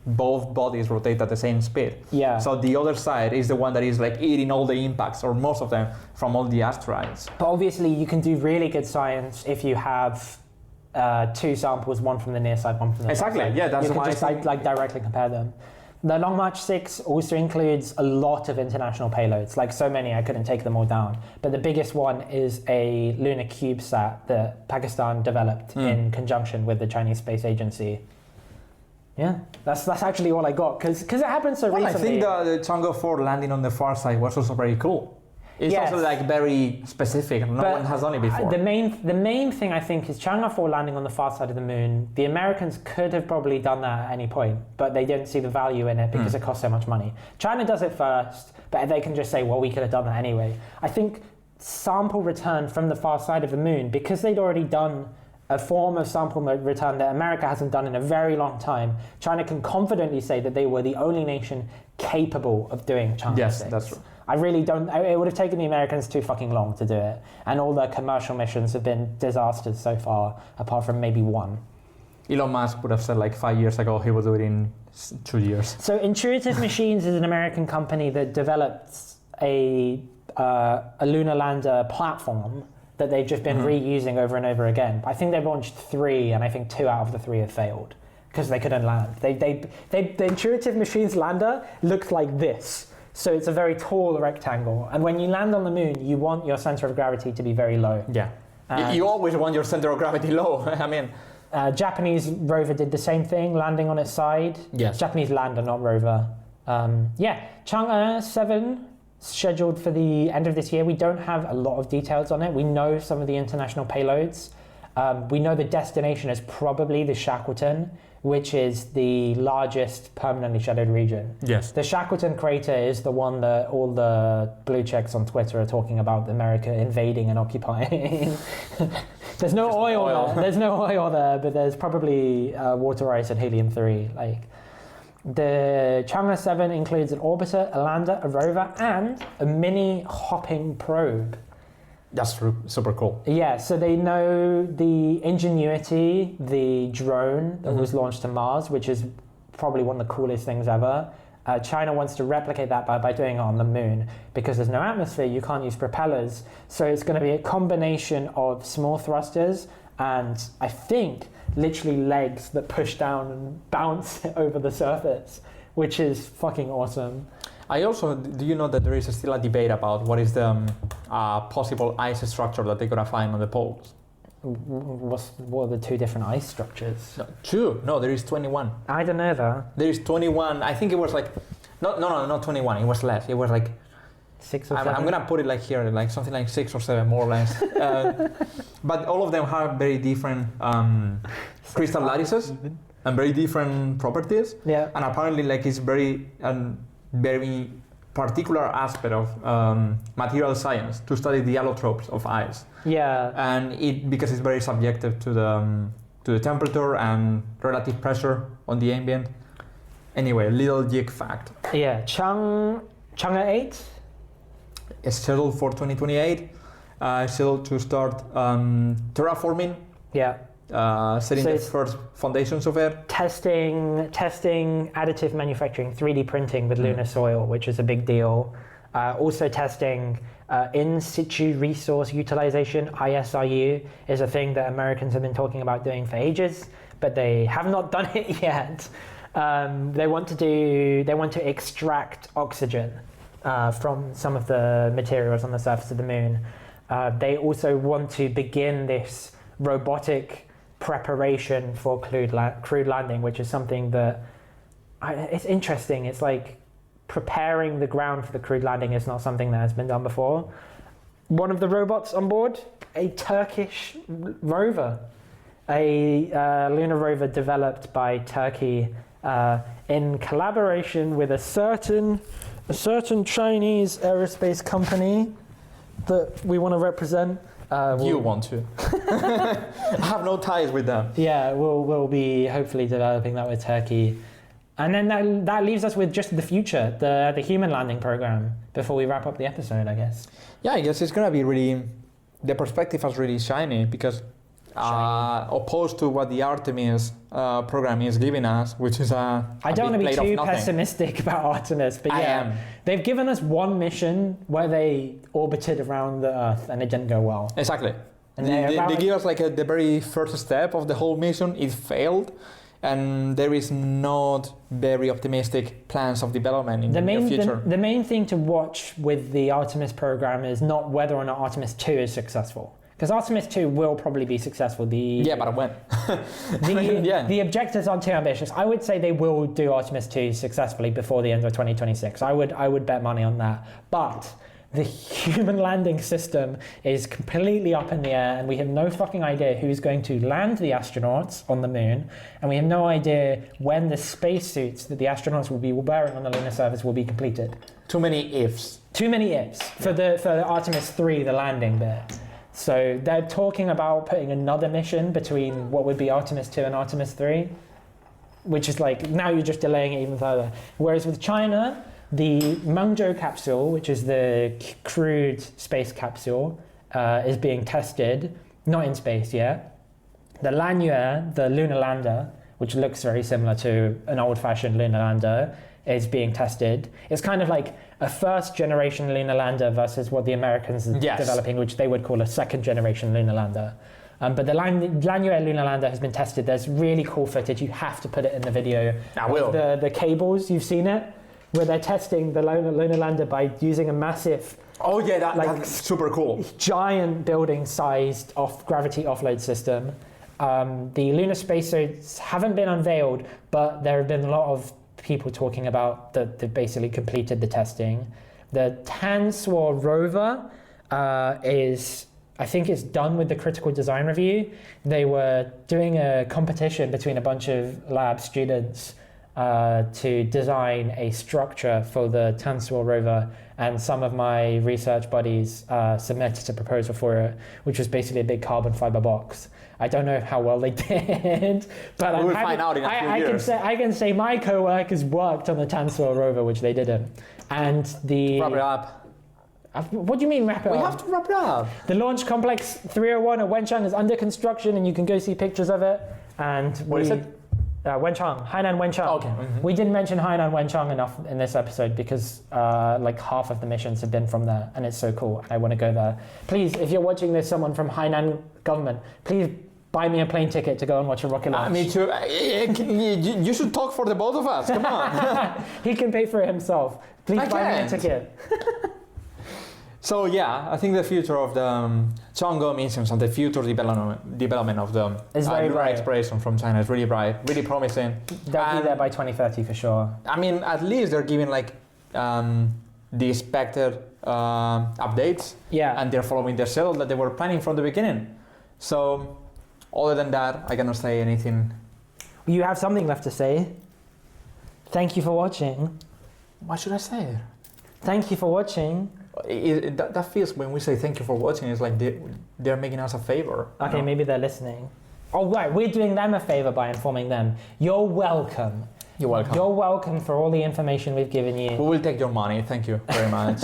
S2: both bodies rotate at the same speed.
S1: Yeah.
S2: So the other side is the one that is like eating all the impacts or most of them from all the asteroids.
S1: But obviously you can do really good science if you have two samples, one from the near side, one from the far side.
S2: Yeah, that's
S1: you can
S2: why
S1: just like directly compare them. The Long March 6 also includes a lot of international payloads, like so many I couldn't take them all down. But the biggest one is a lunar CubeSat that Pakistan developed in conjunction with the Chinese Space Agency. Yeah, that's actually all I got, because it happened so recently.
S2: I think the Chang'e 4 landing on the far side was also very cool. It's also like very specific. No one has done it before.
S1: The main thing I think is Chang'e 4 landing on the far side of the moon. The Americans could have probably done that at any point, but they didn't see the value in it because it cost so much money. China does it first, but they can just say, well, we could have done that anyway. I think sample return from the far side of the moon, because they'd already done a form of sample return that America hasn't done in a very long time, China can confidently say that they were the only nation capable of doing Chang'e 6.
S2: Yes, that's true.
S1: I really don't. It would have taken the Americans too fucking long to do it, and all their commercial missions have been disasters so far, apart from maybe one.
S2: Elon Musk would have said like 5 years ago he would do it in 2 years.
S1: So Intuitive Machines is an American company that developed a lunar lander platform that they've just been reusing over and over again. I think they've launched 3, and I think 2 out of the 3 have failed because they couldn't land. The Intuitive Machines lander looked like this. So it's a very tall rectangle, and when you land on the moon, you want your center of gravity to be very low.
S2: Yeah, you always want your center of gravity low. I mean,
S1: Japanese rover did the same thing, landing on its side.
S2: Yes.
S1: Japanese lander, not rover. Chang'e 7 scheduled for the end of this year. We don't have a lot of details on it. We know some of the international payloads. We know the destination is probably the Shackleton, which is the largest permanently shadowed region.
S2: Yes.
S1: The Shackleton crater is the one that all the blue checks on Twitter are talking about America invading and occupying. There's no oil there. There's no oil there, but there's probably water ice and helium-3. Like, the Chang'e 7 includes an orbiter, a lander, a rover, and a mini hopping probe.
S2: That's super cool.
S1: Yeah, so they know the Ingenuity, the drone that was launched to Mars, which is probably one of the coolest things ever. China wants to replicate that by doing it on the moon. Because there's no atmosphere, you can't use propellers. So it's going to be a combination of small thrusters and, I think, literally legs that push down and bounce over the surface, which is fucking awesome.
S2: Do you know that there is still a debate about what is the possible ice structure that they're gonna find on the poles?
S1: What are the 2 different ice structures?
S2: No, 2. No, there is 21.
S1: I don't know that.
S2: There is 21. I think it was like, no, not 21. It was less. It was like
S1: 6 or 7.
S2: I'm gonna put it like here, like something like 6 or 7, more or less. But all of them have very different crystal lattices and very different properties.
S1: Yeah.
S2: And apparently, like, it's very particular aspect of material science to study the allotropes of ice.
S1: Yeah.
S2: And because it's very subjective to the temperature and relative pressure on the ambient. Anyway, little geek fact.
S1: Yeah, Chang'e 8?
S2: It's scheduled for 2028. Scheduled to start terraforming.
S1: Yeah.
S2: Setting the first foundations of it.
S1: Testing additive manufacturing, 3D printing with lunar soil, which is a big deal. Also testing in situ resource utilization. ISRU is a thing that Americans have been talking about doing for ages, but they have not done it yet. They want to extract oxygen from some of the materials on the surface of the moon. They also want to begin this robotic preparation for crewed landing, which is something that it's interesting. It's like preparing the ground for the crewed landing is not something that has been done before. One of the robots on board, a Turkish rover, a lunar rover developed by Turkey in collaboration with a certain Chinese aerospace company that we want to represent.
S2: You want to. I have no ties with them.
S1: Yeah, we'll be hopefully developing that with Turkey. And then that leaves us with just the future, the human landing program, before we wrap up the episode, I guess.
S2: Yeah, I guess it's gonna be really, the perspective is really shiny because opposed to what the Artemis program is giving us, which is I
S1: don't want to be too pessimistic about Artemis, but yeah, they've given us one mission where they orbited around the Earth and it didn't go well.
S2: Exactly.
S1: And
S2: they give us like the very first step of the whole mission. It failed, and there is not very optimistic plans of development in the near future.
S1: The main thing to watch with the Artemis program is not whether or not Artemis 2 is successful. Because Artemis 2 will probably be successful.
S2: But when?
S1: The objectives aren't too ambitious. I would say they will do Artemis 2 successfully before the end of 2026. I would bet money on that. But the human landing system is completely up in the air, and we have no fucking idea who's going to land the astronauts on the moon, and we have no idea when the spacesuits that the astronauts will be wearing on the lunar surface will be completed.
S2: Too many ifs.
S1: Too many ifs for the Artemis 3, the landing bit. So they're talking about putting another mission between what would be Artemis 2 and Artemis 3, which is like, now you're just delaying it even further. Whereas with China, the Mengzhou capsule, which is the crewed space capsule, is being tested, not in space yet. The Lihui, the lunar lander, which looks very similar to an old-fashioned lunar lander, is being tested. It's kind of like a first-generation lunar lander versus what the Americans are developing, which they would call a second-generation lunar lander. But the Lihui lunar lander has been tested. There's really cool footage. You have to put it in the video.
S2: I will.
S1: The cables, you've seen it? Where they're testing the lunar lander by using a massive...
S2: Oh yeah, that's super cool.
S1: Giant building-sized gravity offload system. The lunar spacesuits haven't been unveiled, but there have been a lot of people talking about that they've basically completed the testing. The Chang'e rover I think it's done with the critical design review. They were doing a competition between a bunch of lab students to design a structure for the Chang'e rover, and some of my research buddies submitted a proposal for it, which was basically a big carbon fiber box. I don't know how well they did, but
S2: we will find out in a few years.
S1: I can say my co-workers worked on the Chang'e rover, which they didn't. And
S2: wrap it up.
S1: What do you mean wrap it up?
S2: We have to wrap it up.
S1: The Launch Complex 301 at Wenchang is under construction, and you can go see pictures of it. And
S2: what is it?
S1: Wenchang, Hainan Wenchang.
S2: Okay. Mm-hmm.
S1: We didn't mention Hainan Wenchang enough in this episode because like half of the missions have been from there, and it's so cool. I want to go there. Please, if you're watching this, someone from Hainan government, please buy me a plane ticket to go and watch a rocket launch.
S2: Me too. You should talk for the both of us. Come on.
S1: He can pay for it himself. Please buy me a ticket.
S2: So yeah, I think the future of the Chang'e missions and the future development of the lunar exploration from China is really bright, really promising.
S1: They'll be there by 2030 for sure.
S2: I mean, at least they're giving like the expected updates, and they're following their schedule that they were planning from the beginning. So, other than that, I cannot say anything.
S1: You have something left to say. Thank you for watching.
S2: What should I say?
S1: Thank you for watching.
S2: That feels, when we say thank you for watching, it's like they're making us a favor.
S1: Okay, you know? Maybe they're listening. Oh, right, we're doing them a favor by informing them. You're welcome.
S2: You're welcome.
S1: You're welcome for all the information we've given you.
S2: We will take your money. Thank you very much.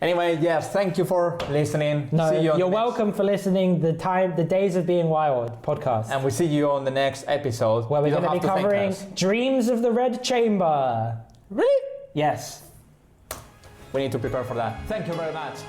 S2: Anyway, yes, thank you for listening.
S1: No, you're welcome for listening. The Days of Being Wild podcast.
S2: And we see you on the next episode.
S1: Where we're going to be covering Dreams of the Red Chamber.
S2: Really?
S1: Yes.
S2: We need to prepare for that. Thank you very much.